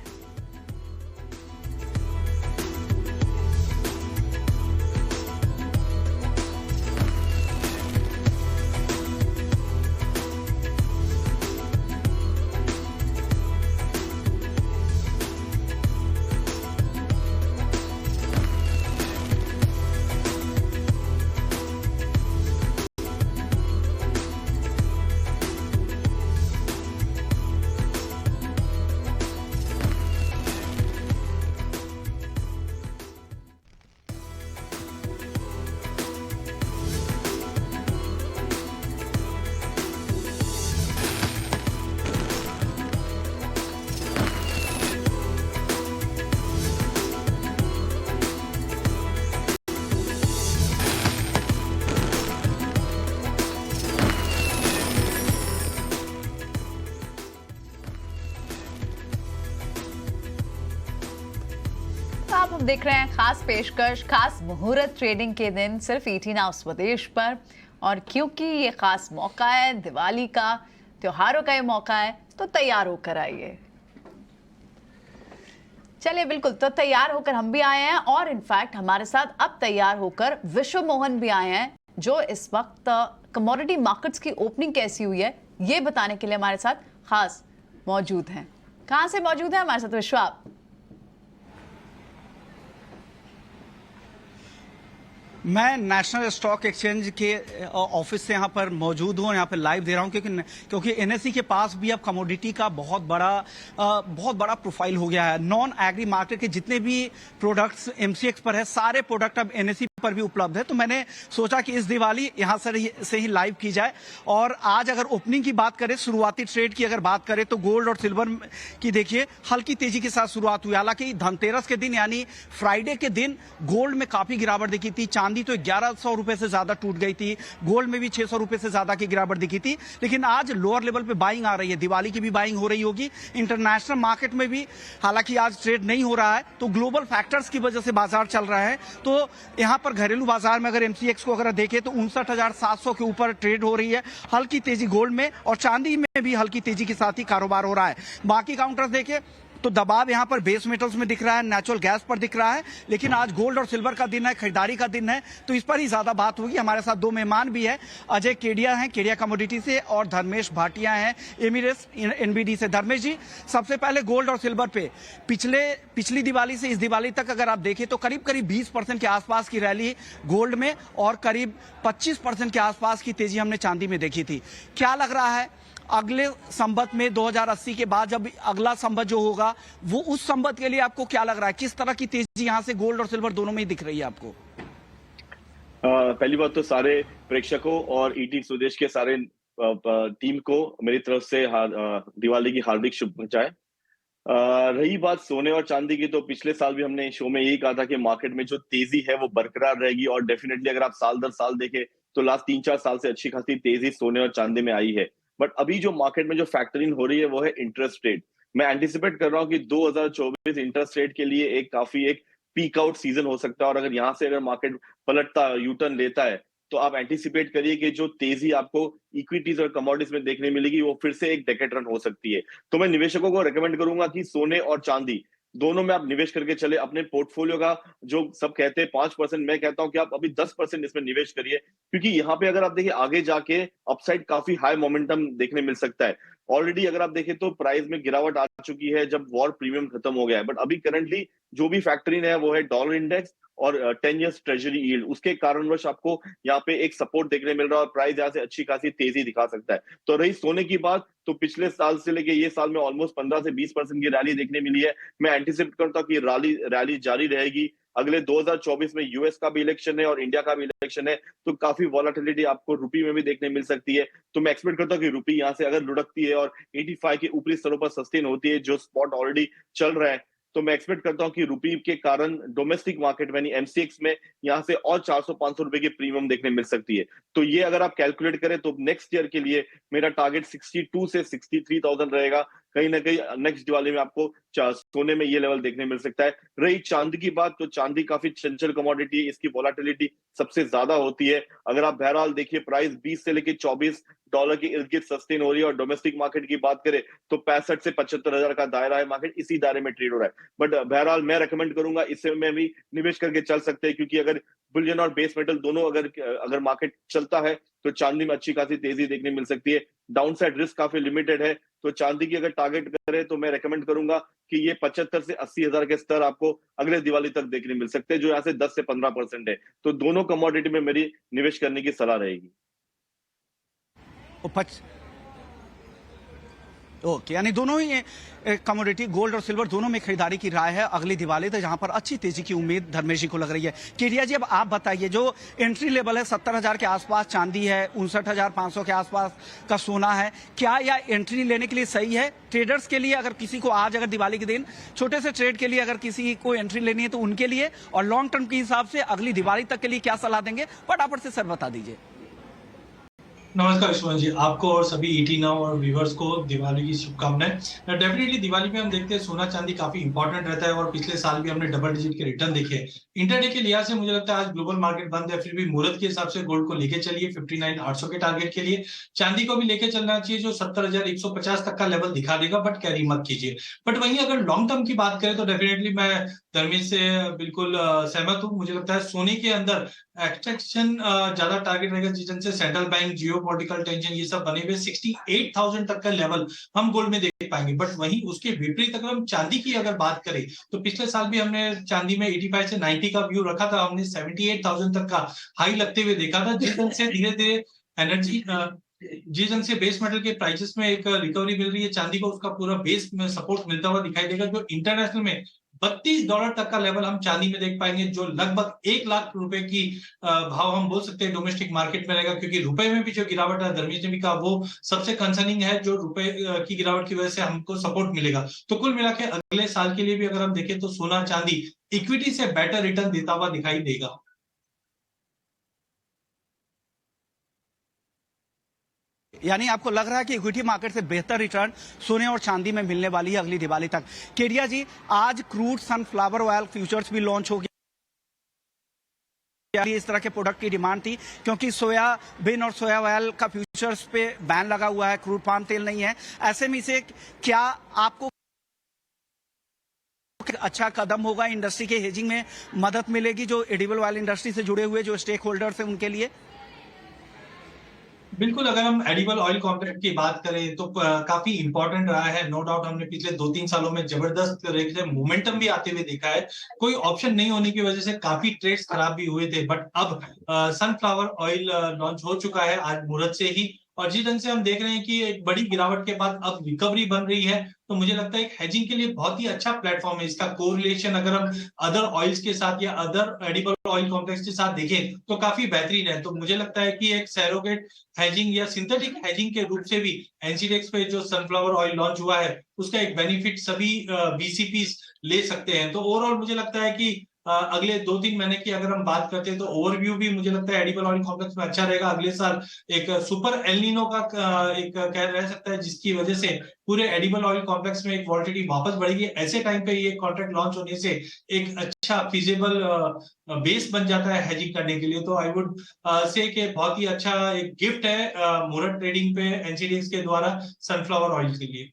[SPEAKER 2] आप देख रहे हैं खास पेशकश, खास मुहूर्त ट्रेडिंग के दिन सिर्फ ET Now स्वदेश पर। और क्योंकि ये खास मौका है, दिवाली का, त्योहारों का ये मौका है, तो तैयार होकर आइए। चलिए, बिल्कुल, तो तैयार होकर हम भी आए हैं और इनफैक्ट हमारे साथ अब तैयार होकर विश्व मोहन भी आए हैं, जो इस वक्त कमोडिटी मार्केट्स की ओपनिंग कैसी हुई है ये बताने के लिए हमारे साथ खास मौजूद हैं। कहां से मौजूद है हमारे साथ विश्व? आप
[SPEAKER 10] मैं नेशनल स्टॉक एक्सचेंज के ऑफिस से यहाँ पर मौजूद हूँ, यहाँ पर लाइव दे रहा हूँ क्योंकि NSE के पास भी अब कमोडिटी का बहुत बड़ा प्रोफाइल हो गया है। नॉन एग्री मार्केट के जितने भी प्रोडक्ट्स MCX पर है, सारे प्रोडक्ट अब NSE पर भी उपलब्ध है। तो मैंने सोचा कि इस दिवाली यहाँ से ही लाइव की जाए। और आज अगर ओपनिंग की बात करें, शुरुआती ट्रेड की अगर बात करें, तो गोल्ड और सिल्वर की देखिए हल्की तेजी के साथ शुरुआत हुई। हालांकि धनतेरस के दिन यानी फ्राइडे के दिन गोल्ड में काफी गिरावट दिखी थी। चांदी तो 1100 रुपए से ज्यादा टूट गई थी, गोल्ड में भी 600 रुपए से ज्यादा की गिरावट दिखी थी। लेकिन आज लोअर लेवल पे बाइंग आ रही है, दिवाली की भी बाइंग हो रही होगी। इंटरनेशनल मार्केट में भी हालांकि आज ट्रेड नहीं हो रहा है, तो ग्लोबल फैक्टर्स की वजह से बाजार चल रहा है। तो यहां पर घरेलू बाजार में अगर MCX को अगर देखें तो 59,700 के ऊपर ट्रेड हो रही है। हल्की तेजी गोल्ड में और चांदी में भी हल्की तेजी के साथ ही कारोबार हो रहा है। बाकी काउंटर्स देखें तो दबाव यहां पर बेस मेटल्स में दिख रहा है, नेचुरल गैस पर दिख रहा है। लेकिन आज गोल्ड और सिल्वर का दिन है, खरीदारी का दिन है, तो इस पर ही ज्यादा बात होगी। हमारे साथ दो मेहमान भी है, अजय केडिया हैं केडिया कमोडिटी से और धर्मेश भाटिया हैं एमिरेट्स NBD से। धर्मेश जी, सबसे पहले गोल्ड और सिल्वर पे पिछली दिवाली से इस दिवाली तक अगर आप देखें तो करीब 20% के आसपास की रैली गोल्ड में और करीब 25% के आसपास की तेजी हमने चांदी में देखी थी। क्या लग रहा है अगले संवत में 2080 के बाद जब अगला संवत जो होगा वो उस संवत के लिए आपको क्या लग रहा है, किस तरह की तेजी यहां से गोल्ड और सिल्वर दोनों में ही दिख रही है आपको?
[SPEAKER 11] पहली बात तो सारे प्रेक्षकों और ईटी स्वदेश के सारे टीम को मेरी तरफ से दिवाली की हार्दिक शुभकामनाएं। रही बात सोने और चांदी की, तो पिछले साल भी हमने शो में यही कहा था कि मार्केट में जो तेजी है वो बरकरार रहेगी, और डेफिनेटली अगर आप साल दर साल देखें तो लास्ट 3-4 साल से अच्छी खासी तेजी सोने और चांदी में आई है। बट अभी जो मार्केट में जो फैक्टरिंग हो रही है वो है इंटरेस्ट रेट। मैं एंटिसिपेट कर रहा हूँ कि 2024 इंटरेस्ट रेट के लिए एक पीक आउट सीजन हो सकता है, और अगर यहाँ से अगर मार्केट पलटता यू टर्न लेता है तो आप एंटिसिपेट करिए कि जो तेजी आपको इक्विटीज और कमोडिटीज में देखने मिलेगी वो फिर से एक डेकेड हो सकती है। तो मैं निवेशकों को रेकमेंड करूंगा कि सोने और चांदी दोनों में आप निवेश करके चले। अपने पोर्टफोलियो का जो सब कहते हैं 5%, मैं कहता हूं कि आप अभी 10% इसमें निवेश करिए, क्योंकि यहाँ पे अगर आप देखिए आगे जाके अपसाइड काफी हाई मोमेंटम देखने मिल सकता है। ऑलरेडी अगर आप देखें तो प्राइस में गिरावट आ चुकी है जब वॉर प्रीमियम खत्म हो गया है, बट अभी करंटली जो भी फैक्टरिंग है वो है डॉलर इंडेक्स और 10 ईयर्स ट्रेजरी यील्ड। उसके कारणवश आपको यहाँ पे एक सपोर्ट देखने मिल रहा है और प्राइस यहाँ से अच्छी खासी तेजी दिखा सकता है। तो रही सोने की बात, तो पिछले साल से लेके ये साल में ऑलमोस्ट 15 से 20% की रैली देखने मिली है। मैं एंटिसिपेट करता हूँ कि रैली जारी रहेगी। अगले 2024 में यूएस का भी इलेक्शन है और इंडिया का भी इलेक्शन है, तो काफी वॉलेटिलिटी आपको रुपी में भी देखने मिल सकती है। तो मैं एक्सपेक्ट करता हूँ कि रुपी यहाँ से अगर लुढ़कती है और 85 के ऊपरी स्तरों पर सस्टेन होती है, जो स्पॉट ऑलरेडी चल रहा है, तो मैं एक्सपेक्ट करता हूं कि रुपी के कारण डोमेस्टिक मार्केट में एमसीएक्स में यहां से और 400-500 रुपए की प्रीमियम देखने मिल सकती है। तो ये अगर आप कैलकुलेट करें तो नेक्स्ट ईयर के लिए मेरा टारगेट 62 से 63,000 रहेगा। कहीं ना कहीं नेक्स्ट दिवाली में आपको सोने में ये लेवल देखने मिल सकता है। रही चांदी की बात, तो चांदी काफी चंचल कमोडिटी है, इसकी वॉलेटिलिटी सबसे ज्यादा होती है। अगर आप बहरहाल देखिए प्राइस 20 से लेके $24 के इर्द गिर्द सस्टेन हो रही है, और डोमेस्टिक मार्केट की बात करें तो 65 से 75 हजार का दायरा है, मार्केट इसी दायरे में ट्रेड हो रहा है। बट बहरहाल मैं रेकमेंड करूंगा इससे में भी निवेश करके चल सकते हैं, क्योंकि अगर बुलियन और बेस मेटल दोनों अगर मार्केट चलता है तो चांदी में अच्छी खासी तेजी देखने मिल सकती है। डाउनसाइड रिस्क काफी लिमिटेड है, तो चांदी की अगर टारगेट करें तो मैं रेकमेंड करूंगा कि ये 75 से 80 हजार के स्तर आपको अगले दिवाली तक देखने मिल सकते हैं, जो यहाँ से 10 से 15% है। तो दोनों कमोडिटी में मेरी निवेश करने की सलाह रहेगी।
[SPEAKER 10] ओके, यानी दोनों ही कमोडिटी गोल्ड और सिल्वर दोनों में खरीदारी की राय है अगली दिवाली तक, जहां पर अच्छी तेजी की उम्मीद धर्मेश जी को लग रही है। केडिया जी, अब आप बताइए, जो एंट्री लेवल है 70,000 के आसपास चांदी है, 59,500 के आसपास का सोना है, क्या यह एंट्री लेने के लिए सही है ट्रेडर्स के लिए? अगर किसी को आज अगर दिवाली के दिन छोटे से ट्रेड के लिए अगर किसी को एंट्री लेनी है तो उनके लिए, और लॉन्ग टर्म के हिसाब से अगली दिवाली तक के लिए क्या सलाह देंगे? फटाफट से सर बता दीजिए।
[SPEAKER 12] नमस्कार सुमन जी, आपको और सभी ईटी नाउ और व्यूवर्स को दिवाली की शुभकामनाएं। डेफिनेटली दिवाली में हम देखते हैं सोना चांदी काफी इंपॉर्टेंट रहता है, और पिछले साल भी हमने डबल डिजिट के रिटर्न देखे। इंटरडे के लिहाज से मुझे लगता है आज ग्लोबल मार्केट बंद है, फिर भी मुहूर्त के हिसाब से गोल्ड को लेके चलिए 59,800 के टारगेट के लिए। चांदी को भी लेके चलना चाहिए जो 70,150 तक का लेवल दिखा देगा, बट कैरी मत कीजिए। बट वहीं अगर लॉन्ग टर्म की बात करें तो डेफिनेटली मैं धर्मेश से बिल्कुल सहमत हूँ। मुझे लगता है सोने के अंदर एक्सट्रैक्शन ज्यादा टारगेट रहेगा, जिनसे सेंट्रल बैंक, जियोपॉलिटिकल टेंशन ये सब बने हुए 68,000 तक का लेवल हम गोल्ड में देख पाएंगे। बट वहीं उसके विपरीत अगर हम चांदी की अगर बात करें तो पिछले साल भी हमने चांदी में 85 से 90 का व्यू रखा था, हमने 78,000 तक का हाई लगते हुए देखा था, जिस ढंग से धीरे धीरे एनर्जी जिस ढंग से बेस मेटल के प्राइसेस में एक रिकवरी मिल रही है, चांदी को उसका पूरा बेस में सपोर्ट मिलता हुआ दिखाई देगा। जो इंटरनेशनल में $32 तक का लेवल हम चांदी में देख पाएंगे, जो लगभग 1 लाख रुपए की भाव हम बोल सकते हैं डोमेस्टिक मार्केट में रहेगा, क्योंकि रुपए में भी जो गिरावट है, धर्मेश ने भी कहा, वो सबसे कंसर्निंग है, जो रुपए की गिरावट की वजह से हमको सपोर्ट मिलेगा। तो कुल मिला के अगले साल के लिए भी अगर हम देखें तो सोना चांदी इक्विटी से बेटर रिटर्न देता हुआ दिखाई देगा।
[SPEAKER 10] यानी आपको लग रहा है कि इक्विटी मार्केट से बेहतर रिटर्न सोने और चांदी में मिलने वाली है अगली दिवाली तक। केडिया जी, आज क्रूड सनफ्लावर ऑयल फ्यूचर्स भी लॉन्च हो गया। इस तरह के प्रोडक्ट की डिमांड थी, क्योंकि सोयाबीन और सोया ऑयल का फ्यूचर्स पे बैन लगा हुआ है, क्रूड पाम तेल नहीं है। ऐसे में से क्या आपको अच्छा कदम होगा, इंडस्ट्री के हेजिंग में मदद मिलेगी, जो एडिबल ऑयल इंडस्ट्री से जुड़े हुए जो स्टेक होल्डर्स हैं उनके लिए?
[SPEAKER 12] बिल्कुल, अगर हम एडिबल ऑयल कॉम्पोनेंट की बात करें तो काफी इंपॉर्टेंट रहा है। नो डाउट हमने पिछले 2-3 सालों में जबरदस्त मोमेंटम भी आते हुए देखा है। कोई ऑप्शन नहीं होने की वजह से काफी ट्रेड्स खराब भी हुए थे, बट अब सनफ्लावर ऑयल लॉन्च हो चुका है आज मुहूर्त से ही, और जिस ढंग से हम देख रहे हैं कि एक बड़ी गिरावट के बाद अब रिकवरी बन रही है, तो मुझे लगता है एक हेजिंग के लिए बहुत ही अच्छा प्लेटफॉर्म है। इसका कोरिलेशन अगर हम अदर ऑयल्स के साथ या अदर एडिबल ऑयल कॉम्प्लेक्स के साथ देखें तो काफी बेहतरीन है। तो मुझे लगता है कि एक सैरोगेट हेजिंग या सिंथेटिक हेजिंग के रूप से भी एनसीडीएक्स पे जो सनफ्लावर ऑयल लॉन्च हुआ है उसका एक बेनिफिट सभी बीसीपीस ले सकते हैं। तो ओवरऑल मुझे लगता है कि अगले 2-3 महीने की अगर हम बात करते हैं तो ओवरव्यू भी मुझे लगता है एडिबल ऑयल कॉम्प्लेक्स में अच्छा रहेगा। अगले साल एक सुपर एलनिनो का एक कह रह सकता है, जिसकी वजह से पूरे एडिबल ऑयल कॉम्प्लेक्स में एक वॉलिटिलिटी वापस बढ़ेगी। ऐसे टाइम पे ये कॉन्ट्रैक्ट लॉन्च होने से एक अच्छा फीजेबल बेस बन जाता है हेजिंग करने के लिए। तो आई वुड से कि बहुत ही अच्छा एक गिफ्ट है मुहूर्त ट्रेडिंग पे एनसीडीएक्स के द्वारा सनफ्लावर ऑयल के लिए।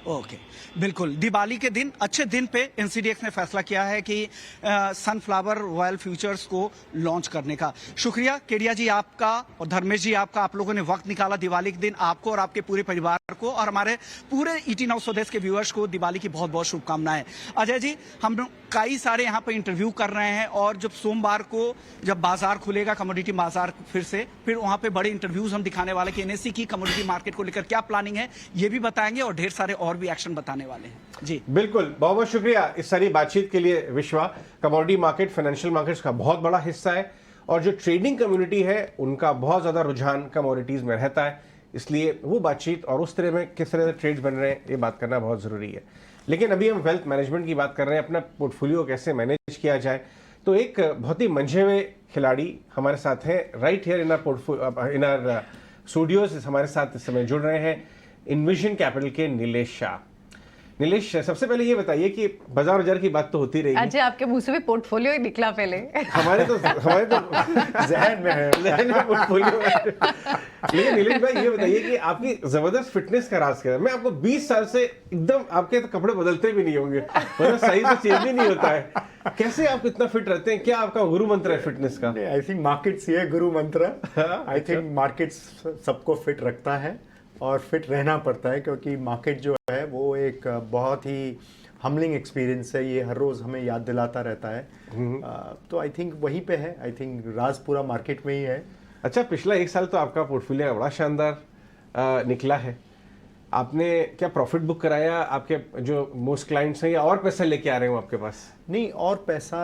[SPEAKER 10] ओके, बिल्कुल। दिवाली के दिन, अच्छे दिन पे एनसीडीएक्स ने फैसला किया है कि सनफ्लावर ऑयल फ्यूचर्स को लॉन्च करने का। शुक्रिया केडिया जी आपका और धर्मेश जी आपका, आप लोगों ने वक्त निकाला दिवाली के दिन। आपको और आपके पूरे परिवार को और हमारे पूरे ईटी नाउ स्वदेश के व्यूअर्स को दिवाली की बहुत बहुत शुभकामनाएं। अजय जी, हम कई सारे यहाँ पर इंटरव्यू कर रहे हैं और जब सोमवार को जब बाजार खुलेगा, कमोडिटी बाजार फिर वहां पे बड़े इंटरव्यूज हम दिखाने वाले कि एनएससी की कमोडिटी मार्केट को लेकर क्या प्लानिंग है ये भी बताएंगे और ढेर सारे और भी एक्शन बताने वाले हैं। जी
[SPEAKER 1] बिल्कुल, बहुत बहुत शुक्रिया इस सारी बातचीत के लिए। विश्वा, कमोडिटी मार्केट फाइनेंशियल मार्केट्स का बहुत बड़ा हिस्सा है और जो ट्रेडिंग कम्युनिटी है उनका बहुत ज्यादा रुझान कमोडिटीज में रहता है, इसलिए वो बातचीत और उस तरह में किस तरह से ट्रेड्स बन रहे हैं ये बात करना बहुत जरूरी है। लेकिन अभी हम वेल्थ मैनेजमेंट की बात कर रहे हैं, अपना पोर्टफोलियो कैसे मैनेज किया जाए। तो एक बहुत ही मंझे हुए खिलाड़ी हमारे साथ हैं right here in our studios. हमारे साथ इस समय जुड़ रहे हैं इन्विजन कैपिटल के नीलेश शाह। नीलेश, सबसे पहले ये बताइए कि बाजार की बात तो होती रहेगी।
[SPEAKER 2] अच्छा, आपके मुंह से भी पोर्टफोलियो ही निकला पहले। हमारे तो
[SPEAKER 1] जहन में है पोर्टफोलियो। लेकिन नीलेश भाई ये बताइए कि आपकी जबरदस्त फिटनेस का राज क्या है? मैं आपको 20 साल से एकदम, आपके तो कपड़े बदलते भी नहीं होंगे, मतलब सही से चेंज ही नहीं होता है। कैसे आप इतना फिट रहते हैं? क्या आपका गुरु मंत्र है फिटनेस का?
[SPEAKER 13] आई थिंक मार्केट्स ये गुरु मंत्र। आई थिंक मार्केट्स सबको फिट रखता है और फिट रहना पड़ता है, क्योंकि मार्केट जो है वो एक बहुत ही हम्बलिंग एक्सपीरियंस है। ये हर रोज़ हमें याद दिलाता रहता है। तो आई थिंक वहीं पे है, आई थिंक राज पूरा मार्केट में ही है।
[SPEAKER 1] अच्छा, पिछला 1 साल तो आपका पोर्टफोलियो बड़ा शानदार निकला है। आपने क्या प्रॉफिट बुक कराया? आपके जो मोस्ट क्लाइंट्स हैं या और पैसा लेके आ रहे हो आपके पास?
[SPEAKER 13] नहीं, और पैसा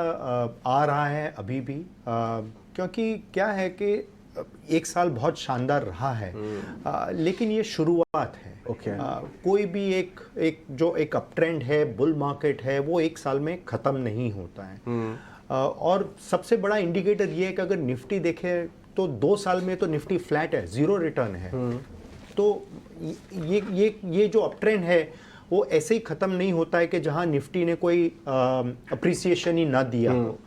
[SPEAKER 13] आ रहा है अभी भी, क्योंकि क्या है कि 1 साल बहुत शानदार रहा है, लेकिन ये शुरुआत है। कोई भी एक जो एक अप ट्रेंड है, बुल मार्केट है, वो 1 साल में ख़त्म नहीं होता है। और सबसे बड़ा इंडिकेटर ये है कि अगर निफ्टी देखे तो 2 साल में तो निफ्टी फ्लैट है, 0 रिटर्न है। तो ये जो अप ट्रेंड है वो ऐसे ही ख़त्म नहीं होता है कि जहां निफ्टी ने कोई अप्रिसिएशन ही ना दिया हो।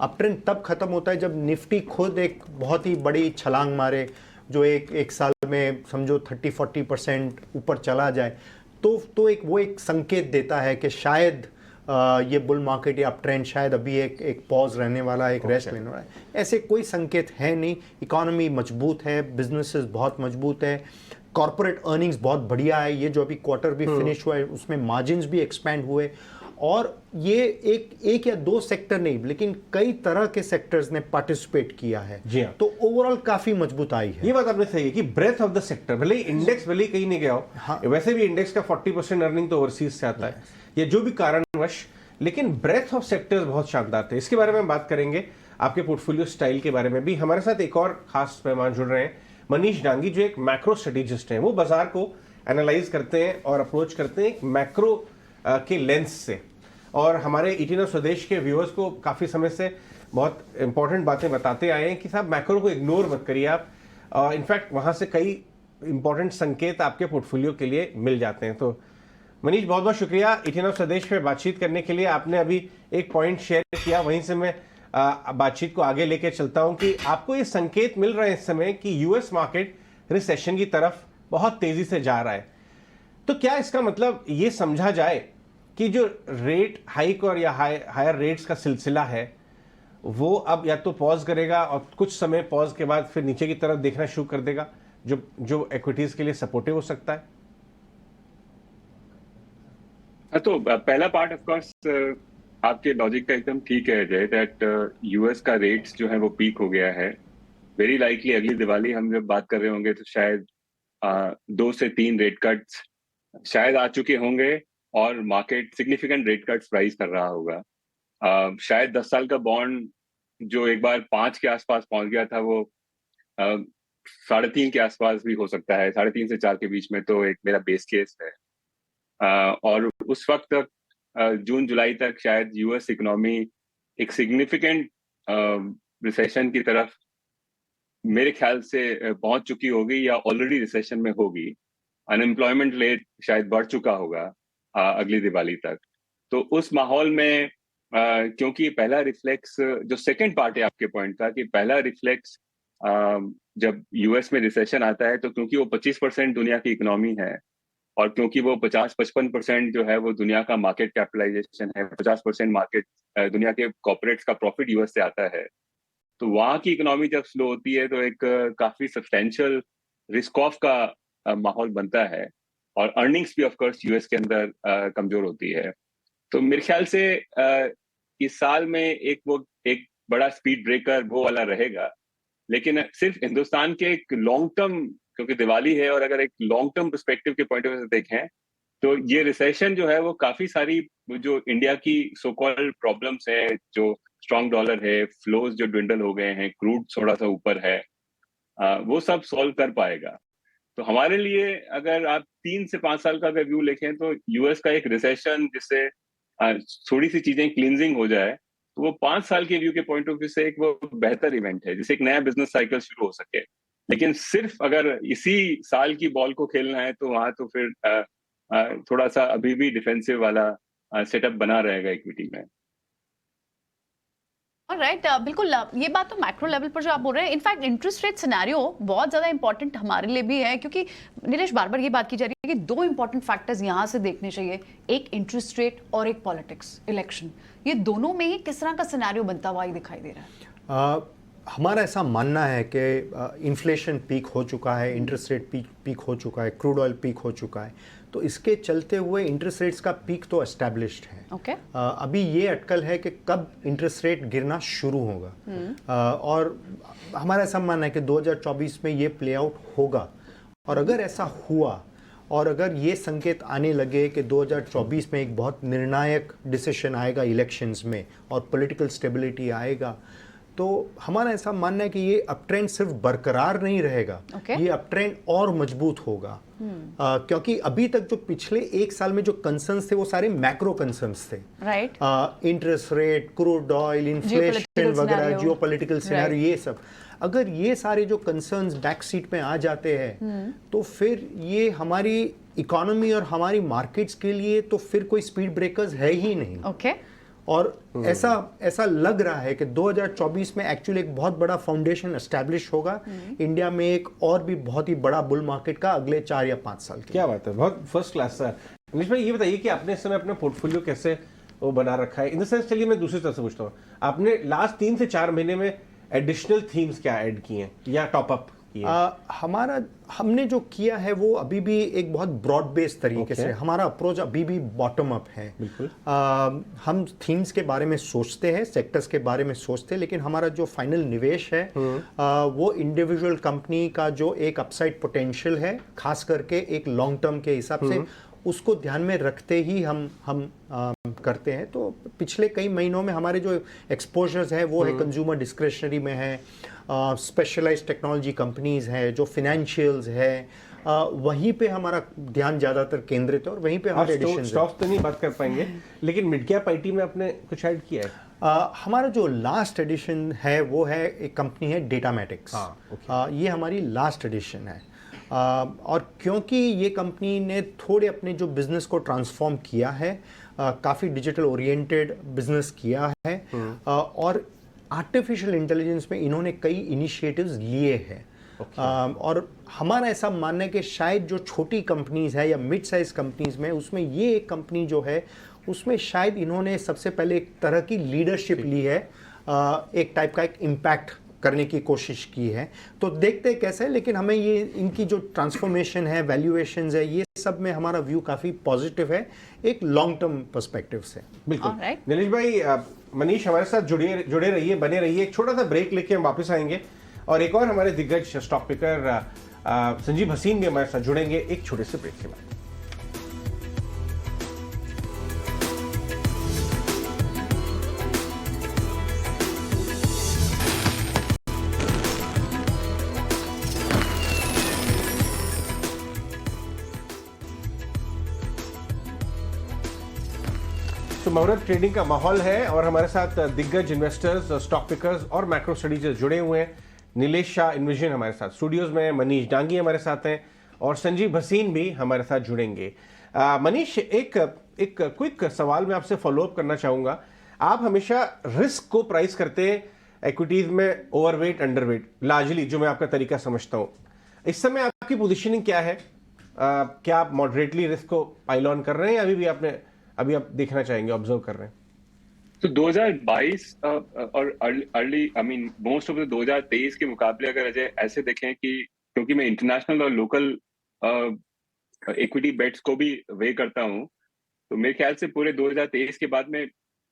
[SPEAKER 13] अप ट्रेंड तब खत्म होता है जब निफ्टी खुद एक बहुत ही बड़ी छलांग मारे, जो एक साल में समझो 30-40% ऊपर चला जाए, तो एक संकेत देता है कि शायद ये बुल मार्केट या अप ट्रेंड शायद अभी एक पॉज रहने वाला है, एक रेस्ट लेने वाला है। ऐसे कोई संकेत है नहीं। इकोनॉमी मजबूत है, बिजनेसेस बहुत मजबूत है, कॉर्पोरेट अर्निंग्स बहुत बढ़िया है। ये जो अभी क्वार्टर भी फिनिश हुआ है उसमें मार्जिन्स भी एक्सपैंड हुए, और ये एक या 2 सेक्टर नहीं लेकिन कई तरह के सेक्टर्स ने पार्टिसिपेट किया है।
[SPEAKER 1] जी हाँ।
[SPEAKER 13] तो ओवरऑल काफी मजबूत आई है।
[SPEAKER 1] ये बात आपने सही है कि ब्रेथ ऑफ द सेक्टर, भले इंडेक्स भले कहीं नहीं गया हो। हाँ। वैसे भी इंडेक्स का 40% अर्निंग तो ओवरसीज से आता है, ये जो भी कारणवश, लेकिन ब्रेथ ऑफ सेक्टर्स बहुत शानदार थे। इसके बारे में हम बात करेंगे, आपके पोर्टफोलियो स्टाइल के बारे में भी। हमारे साथ एक और खास मेहमान जुड़ रहे हैं, मनीष डांगी, जो एक मैक्रो स्ट्रेटेजिस्ट हैं। वो बाजार को एनालाइज करते हैं और अप्रोच करते हैं एक मैक्रो के लेंस से, और हमारे ईटी नाउ स्वदेश के व्यूअर्स को काफ़ी समय से बहुत इंपॉर्टेंट बातें बताते आए हैं कि साहब मैक्रो को इग्नोर मत करिए आप। इनफैक्ट वहाँ से कई इंपॉर्टेंट संकेत आपके पोर्टफोलियो के लिए मिल जाते हैं। तो मनीष, बहुत बहुत शुक्रिया ईटी नाउ स्वदेश पे बातचीत करने के लिए। आपने अभी एक पॉइंट शेयर किया, वहीं से मैं बातचीत को आगे लेके चलता हूँ कि आपको ये संकेत मिल रहे हैं इस समय कि यूएस मार्केट रिसेशन की तरफ बहुत तेजी से जा रहा है। तो क्या इसका मतलब ये समझा जाए कि जो रेट हाइक और या हायर रेट्स का सिलसिला है वो अब या तो पॉज करेगा और कुछ समय पॉज के बाद फिर नीचे की तरफ देखना शुरू कर देगा, जो इक्विटीज के लिए सपोर्टिव हो सकता है?
[SPEAKER 11] तो पहला पार्ट ऑफ कोर्स
[SPEAKER 14] आपके लॉजिक का एकदम ठीक है अजय, दैट यूएस का रेट्स जो है वो पीक हो गया है। वेरी लाइकली अगली दिवाली हम जब बात कर रहे होंगे तो शायद 2 से 3 रेट कट्स शायद आ चुके होंगे और market significant rate cuts price कर रहा होगा। शायद 10 साल का बॉन्ड जो एक बार 5 के आसपास पहुंच गया था वो 3.5 के आसपास भी हो सकता है, 3.5 से 4 के बीच में, तो एक मेरा बेस केस है। और उस वक्त तक जून जुलाई तक शायद यूएस इकोनॉमी एक सिग्निफिकेंट रिसेशन की तरफ मेरे ख्याल से पहुंच चुकी होगी या ऑलरेडी रिसेशन में होगी। अनएम्प्लॉयमेंट रेट शायद बढ़ चुका होगा अगली दिवाली तक। तो उस माहौल में क्योंकि पहला रिफ्लेक्स, जो सेकंड पार्ट है आपके पॉइंट का, कि पहला रिफ्लेक्स जब यूएस में रिसेशन आता है तो क्योंकि वो 25% दुनिया की इकोनॉमी है और क्योंकि वो 50-55% जो है वो दुनिया का मार्केट कैपिटलाइजेशन है, 50% मार्केट दुनिया के कॉर्पोरेट्स का प्रॉफिट यूएस से आता है, तो वहाँ की इकोनॉमी जब स्लो होती है तो एक काफी सब्सटेंशियल रिस्क ऑफ का माहौल बनता है और अर्निंग्स भी ऑफ कोर्स यूएस के अंदर कमजोर होती है। तो मेरे ख्याल से इस साल में एक बड़ा स्पीड ब्रेकर वो वाला रहेगा, लेकिन सिर्फ हिंदुस्तान के एक लॉन्ग टर्म, क्योंकि दिवाली है और अगर एक लॉन्ग टर्म पर्सपेक्टिव के पॉइंट ऑफ व्यू से देखें तो ये रिसेशन जो है वो काफी सारी जो इंडिया की सो कॉल्ड प्रॉब्लम्स है, जो स्ट्रॉन्ग डॉलर है, फ्लोज जो ड्विंडल हो गए हैं, क्रूड थोड़ा सा ऊपर है, वो सब सॉल्व कर पाएगा। तो हमारे लिए अगर आप 3 से 5 साल का अगर व्यू लिखें तो यूएस का एक रिसेशन जिससे थोड़ी सी चीजें क्लींजिंग हो जाए, तो वो 5 साल के व्यू के पॉइंट ऑफ व्यू से एक वो बेहतर इवेंट है जिससे एक नया बिजनेस साइकिल शुरू हो सके। लेकिन सिर्फ अगर इसी साल की बॉल को खेलना है तो वहां तो फिर थोड़ा सा अभी भी डिफेंसिव वाला सेटअप बना रहेगा इक्विटी में।
[SPEAKER 2] राइट बिल्कुल, ये बात तो मैक्रो लेवल पर जो आप बोल रहे हैं, इनफैक्ट इंटरेस्ट रेट सिनेरियो बहुत ज़्यादा इंपॉर्टेंट हमारे लिए भी है, क्योंकि नीलेश बार बार ये बात की जा रही है कि 2 इंपॉर्टेंट फैक्टर्स यहाँ से देखने चाहिए, एक इंटरेस्ट रेट और एक पॉलिटिक्स, इलेक्शन। ये दोनों में ही किस तरह का सिनेरियो बनता हुआ ही दिखाई दे रहा है?
[SPEAKER 13] हमारा ऐसा मानना है कि इन्फ्लेशन पीक हो चुका है, इंटरेस्ट रेट पीक हो चुका है, क्रूड ऑयल पीक हो चुका है, तो इसके चलते हुए इंटरेस्ट रेट्स का पीक तो एस्टैब्लिश्ड है।
[SPEAKER 2] Okay.
[SPEAKER 13] अभी ये अटकल है कि कब इंटरेस्ट रेट गिरना शुरू होगा, और हमारा ऐसा मानना है कि 2024 में ये प्ले आउट होगा। और अगर ऐसा हुआ और अगर ये संकेत आने लगे कि 2024 में एक बहुत निर्णायक डिसीजन आएगा इलेक्शंस में और पॉलिटिकल स्टेबिलिटी आएगा, तो हमारा ऐसा मानना है कि ये अपट्रेंड सिर्फ बरकरार नहीं रहेगा, ये अपट्रेंड और मजबूत होगा। क्योंकि अभी तक जो पिछले 1 साल में जो कंसर्न्स थे वो सारे मैक्रो कंसर्न्स थे,
[SPEAKER 2] right?
[SPEAKER 13] Interest rate, crude oil, inflation वगैरह, जियोपॉलिटिकल सिनेरियो, ये सब। अगर ये सारे जो कंसर्न्स बैक सीट में आ जाते हैं तो फिर ये हमारी इकोनॉमी और हमारी मार्केट्स के लिए तो फिर कोई स्पीड ब्रेकर्स है ही नहीं। और ऐसा लग रहा है कि 2024 में एक्चुअली एक बहुत बड़ा फाउंडेशन एस्टैब्लिश होगा इंडिया में, एक और भी बहुत ही बड़ा बुल मार्केट का अगले 4 या 5 साल के।
[SPEAKER 1] क्या बात है, बहुत फर्स्ट क्लास सर। मनीष भाई ये बताइए कि आपने इस समय अपना पोर्टफोलियो कैसे वो बना रखा है, इन द सेंस, चलिए मैं दूसरी तरफ से पूछता हूँ, आपने लास्ट 3 से 4 महीने में एडिशनल थीम्स क्या ऐड किए हैं या टॉप अप किए?
[SPEAKER 13] हमने जो किया है वो अभी भी एक बहुत ब्रॉड बेस्ड तरीके से, हमारा अप्रोच अभी भी बॉटम अप है।
[SPEAKER 1] बिल्कुल।
[SPEAKER 13] हम थीम्स के बारे में सोचते हैं, सेक्टर्स के बारे में सोचते हैं, लेकिन हमारा जो फाइनल निवेश है वो इंडिविजुअल कंपनी का जो एक अपसाइड पोटेंशियल है, खास करके एक लॉन्ग टर्म के हिसाब से, उसको ध्यान में रखते ही हम करते हैं। तो पिछले कई महीनों में हमारे जो एक्सपोजर्स है वो है कंज्यूमर डिस्क्रिशनरी में है, स्पेशलाइज्ड टेक्नोलॉजी कंपनीज है, जो फिनेंशियल्स है, वहीं पे हमारा ध्यान ज्यादातर केंद्रित है और वहीं पे हमारे एडिशंस।
[SPEAKER 1] स्टॉक्स तो नहीं बात कर पाएंगे, लेकिन मिड कैप आईटी में आपने कुछ ऐड किया है?
[SPEAKER 13] हमारा जो लास्ट एडिशन है वो है, एक कंपनी है डेटामेटिक्स। ये हमारी लास्ट एडिशन है, और क्योंकि ये कंपनी ने थोड़े अपने जो बिजनेस को ट्रांसफॉर्म किया है, काफ़ी डिजिटल ओरिएंटेड बिजनेस किया है, और आर्टिफिशियल इंटेलिजेंस में इन्होंने कई इनिशिएटिव्स लिए हैं। और हमारा ऐसा मानना है कि शायद जो छोटी कंपनीज है या मिड साइज कंपनीज में, उसमें ये एक कंपनी जो है उसमें शायद इन्होंने सबसे पहले एक तरह की लीडरशिप ली है, एक टाइप का एक इम्पैक्ट करने की कोशिश की है, तो देखते हैं कैसे। लेकिन हमें ये इनकी जो ट्रांसफॉर्मेशन है, वैल्यूएशंस है, ये सब में हमारा व्यू काफ़ी पॉजिटिव है एक लॉन्ग टर्म पर्सपेक्टिव से।
[SPEAKER 1] बिल्कुल। नीलेश भाई, मनीष हमारे साथ जुड़े रहिए, बने रहिए। एक छोटा सा ब्रेक लेके हम वापस आएंगे और एक और हमारे दिग्गज स्टॉक पिकर संजीव हसीन भी हमारे साथ जुड़ेंगे एक छोटे से ब्रेक के बाद। तो मुहूर्त ट्रेडिंग का माहौल है और हमारे साथ दिग्गज इन्वेस्टर्स, स्टॉक पिकर्स और मैक्रो स्टडीज जुड़े हुए हैं। नीलेश शाह इन्विजन हमारे साथ स्टूडियोज में, मनीष डांगी हमारे साथ हैं और संजीव हसीन भी हमारे साथ जुड़ेंगे। मनीष, एक क्विक सवाल मैं आपसे फॉलोअप करना चाहूंगा। आप हमेशा रिस्क को प्राइस करते हैं इक्विटीज में ओवरवेट अंडरवेट, लार्जली जो मैं आपका तरीका समझता हूं। इस समय आपकी पोजिशनिंग क्या है? क्या आप मॉडरेटली रिस्क को पाइल ऑन कर रहे हैं या अभी आप देखना चाहेंगे, ऑब्जर्व कर रहे हैं?
[SPEAKER 14] तो 2022 और अर्ली मोस्ट ऑफ द 2023 के मुकाबले अगर अजय ऐसे देखें कि क्योंकि मैं इंटरनेशनल और लोकल इक्विटी बेट्स को भी वे करता हूं, तो मेरे ख्याल से पूरे 2023 के बाद में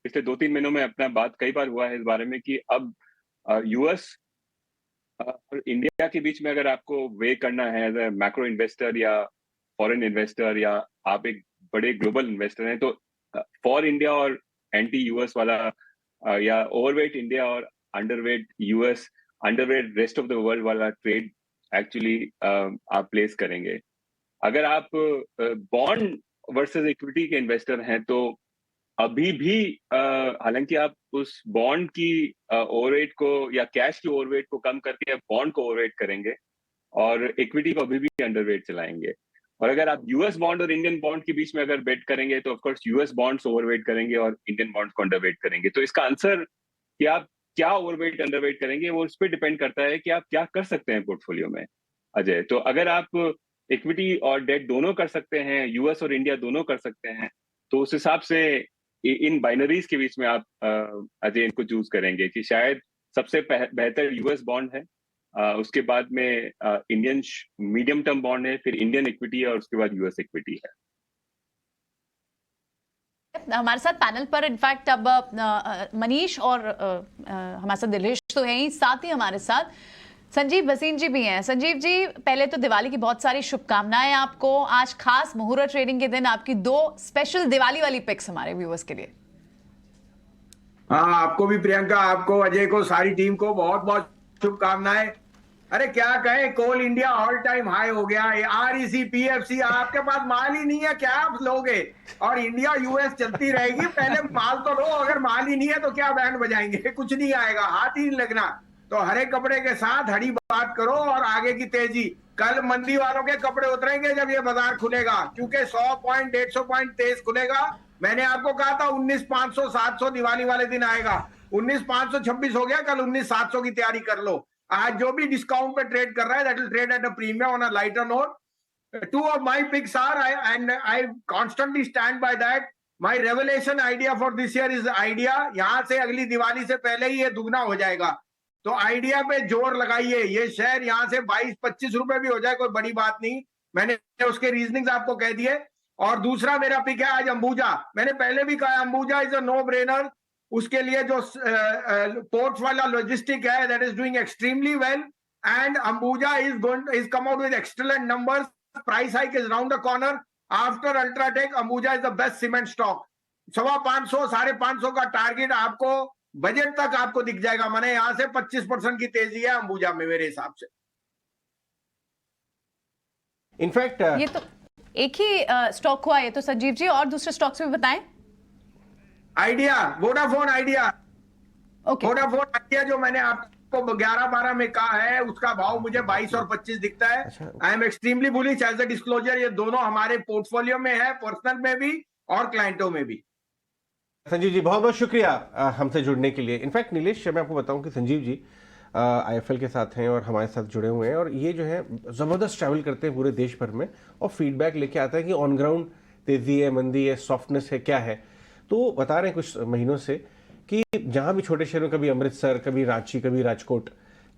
[SPEAKER 14] पिछले 2-3 महीनों में अपना बात कई बार हुआ है इस बारे में कि अब यूएस और इंडिया के बीच में अगर आपको वे करना है एज ए मैक्रो इन्वेस्टर या फॉरेन इन्वेस्टर या आप एक बड़े ग्लोबल इन्वेस्टर हैं, तो फॉर इंडिया और एंटी यूएस वाला या ओवरवेट इंडिया और underweight US, underweight rest of the world वाला ट्रेड एक्चुअली आप प्लेस करेंगे। अगर आप बॉन्ड वर्सेस इक्विटी के इन्वेस्टर हैं तो अभी भी हालांकि आप उस बॉन्ड की ओवरवेट को या कैश की ओवरवेट को कम करके बॉन्ड को ओवरवेट करेंगे और इक्विटी को अभी भी अंडरवेट चलाएंगे। और अगर आप यूएस बॉन्ड और इंडियन बॉन्ड के बीच में अगर बेट करेंगे तो of course US bonds overweight करेंगे और इंडियन बॉन्ड्स को अंडरवेट करेंगे। तो इसका आंसर कि आप क्या ओवरवेट अंडरवेट करेंगे वो उस पर डिपेंड करता है कि आप क्या कर सकते हैं पोर्टफोलियो में अजय। तो अगर आप इक्विटी और डेट दोनों कर सकते हैं, यूएस और इंडिया दोनों कर सकते हैं, तो उस हिसाब से इन बाइनरीज के बीच में आप अजय इनको चूज करेंगे कि शायद सबसे बेहतर यूएस बॉन्ड है, उसके बाद में इंडियन मीडियम टर्म बॉन्ड है, फिर इंडियन इक्विटी है और उसके बाद यूएस इक्विटी है।
[SPEAKER 2] हमारे साथ पैनल पर इनफैक्ट अब मनीष और हमारे साथ दिलेश तो है ही, साथ ही हमारे साथ संजीव हसीन जी भी हैं। संजीव जी, पहले तो दिवाली की बहुत सारी शुभकामनाएं आपको। आज खास मुहूर्त ट्रेडिंग के दिन आपकी 2 स्पेशल दिवाली वाली पिक्स हमारे व्यूअर्स के लिए।
[SPEAKER 15] हाँ, आपको भी प्रियंका, आपको अजय को, सारी टीम को बहुत बहुत शुभकामनाएं। अरे क्या कहें, कोल इंडिया ऑल टाइम हाई हो गया है। आरईसी, पीएफसी, आपके पास माल ही नहीं है, क्या आप लोगे? और इंडिया यूएस चलती रहेगी, पहले माल तो लो। अगर माल ही नहीं है तो क्या बैंड बजाएंगे? कुछ नहीं आएगा, हाथ ही नहीं लगना। तो हरे कपड़े के साथ हरी बात करो और आगे की तेजी। कल मंदी वालों के कपड़े उतरेंगे जब ये बाजार खुलेगा, क्योंकि 100 पॉइंट 150 पॉइंट तेज खुलेगा। मैंने आपको कहा था 19,500 700 दिवाली वाले दिन आएगा। 19,526 हो गया, कल 19,700 की तैयारी कर लो। आज जो भी डिस्काउंट पे ट्रेड कर रहा है, that will trade at a premium on a lighter note. 2 of my picks are, I constantly stand by that. My revelation idea for this year is idea. यहां से अगली दिवाली से पहले ही ये दुगना हो जाएगा। तो आइडिया पे जोर लगाइए। ये शेयर यहां से 22-25 रुपए भी हो जाए, कोई बड़ी बात नहीं। मैंने उसके रीजनिंग्स आपको कह दिए। और दूसरा मेरा पिक है आज अंबुजा। मैंने पहले भी कहा Ambuja is a no brainer. उसके लिए जो पोर्ट वाला लॉजिस्टिक है, that is doing extremely well and Ambuja is come out with excellent numbers. Price hike is round the corner. After UltraTech Ambuja is the best cement stock. 550 550 का टारगेट आपको बजट तक आपको दिख जाएगा। मैंने यहां से 25% की तेजी है अंबुजा में मेरे हिसाब से।
[SPEAKER 1] इनफैक्ट
[SPEAKER 2] ये तो एक ही स्टॉक हुआ, ये तो संजीव जी, और दूसरे स्टॉक्स भी बताएं।
[SPEAKER 15] Idea, Vodafone idea, Vodafone idea जो मैंने आपको 11-12 में कहा है, उसका भाव मुझे 22 और 25 दिखता है। I am extremely bullish as a disclosure. ये दोनों हमारे पोर्टफोलियो में है, पर्सनल में भी और क्लाइंटों में भी।
[SPEAKER 1] संजीव जी बहुत बहुत शुक्रिया हमसे जुड़ने के लिए। इनफैक्ट नीलेश, मैं आपको बताऊं कि संजीव जी आईएफएल के साथ हैं और हमारे साथ जुड़े हुए हैं और ये जो है ज़बरदस्त ट्रैवल करते हैं पूरे देश भर में और फीडबैक लेके आता है कि ऑन ग्राउंड तेज़ी है, मंदी है, सॉफ्टनेस है, क्या है। तो बता रहे हैं कुछ महीनों से कि जहाँ भी छोटे शहरों, कभी अमृतसर, कभी रांची, कभी राजकोट,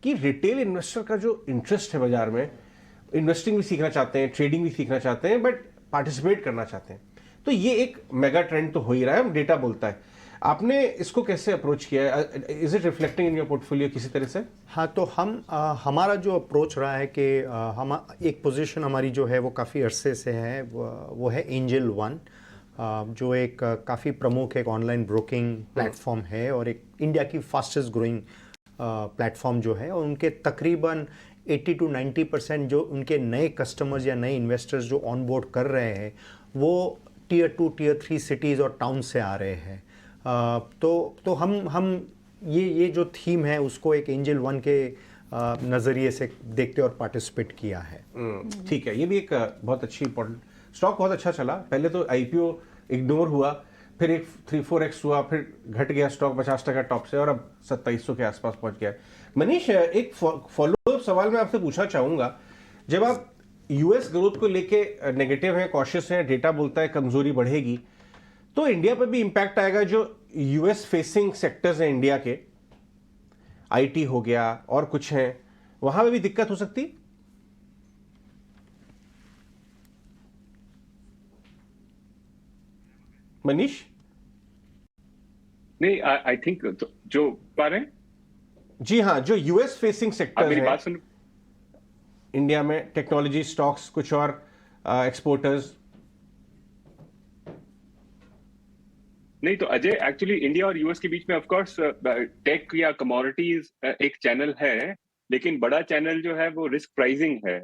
[SPEAKER 1] कि रिटेल इन्वेस्टर का जो इंटरेस्ट है बाजार में, इन्वेस्टिंग भी सीखना चाहते हैं, ट्रेडिंग भी सीखना चाहते हैं, बट पार्टिसिपेट करना चाहते हैं। तो ये एक मेगा ट्रेंड तो हो ही रहा है, डेटा बोलता है। आपने इसको कैसे अप्रोच किया है? Is it reflecting in your portfolio किसी तरह से?
[SPEAKER 13] हाँ, तो हमारा जो अप्रोच रहा है कि हम एक पोजीशन हमारी जो है वो काफ़ी अरसे से है, वो है एंजल वन, जो एक काफ़ी प्रमुख एक ऑनलाइन ब्रोकिंग प्लेटफॉर्म है और एक इंडिया की फास्टेस्ट ग्रोइंग प्लेटफॉर्म जो है, और उनके तकरीबन 80 to 90% जो उनके नए कस्टमर्स या नए इन्वेस्टर्स जो ऑन बोर्ड कर रहे हैं वो टियर 2 टियर 3 सिटीज़ और टाउन से आ रहे हैं। तो हम ये जो थीम है उसको एक एंजल वन के नज़रिए से देखते और पार्टिसिपेट किया है।
[SPEAKER 1] ठीक है, ये भी एक बहुत अच्छी इंपॉर्टेंट। स्टॉक बहुत अच्छा चला, पहले तो आईपीओ इग्नोर हुआ, फिर एक 3-4x हुआ, फिर घट गया स्टॉक 50% टॉप से और अब 2700 के आसपास पहुंच गया। मनीष, एक फॉलोअप सवाल मैं आपसे पूछना चाहूंगा, जब आप यूएस ग्रोथ को लेके नेगेटिव है, कॉशियस है, डेटा बोलता है कमजोरी बढ़ेगी, तो इंडिया पर भी इंपैक्ट आएगा? जो यूएस फेसिंग सेक्टर्स हैं इंडिया के, आईटी हो गया और कुछ हैं, वहां पे भी दिक्कत हो सकती? मनीष?
[SPEAKER 14] नहीं, आई थिंक जो पा रहे हैं,
[SPEAKER 1] जी हाँ, जो यूएस फेसिंग सेक्टर्स
[SPEAKER 14] मेरी
[SPEAKER 1] हैं
[SPEAKER 14] बात सुन,
[SPEAKER 1] इंडिया में, टेक्नोलॉजी स्टॉक्स, कुछ और एक्सपोर्टर्स।
[SPEAKER 14] नहीं तो अजय, एक्चुअली इंडिया और यूएस के बीच में ऑफ कोर्स टेक या कमोडिटीज एक चैनल है, लेकिन बड़ा चैनल जो है वो रिस्क प्राइसिंग है।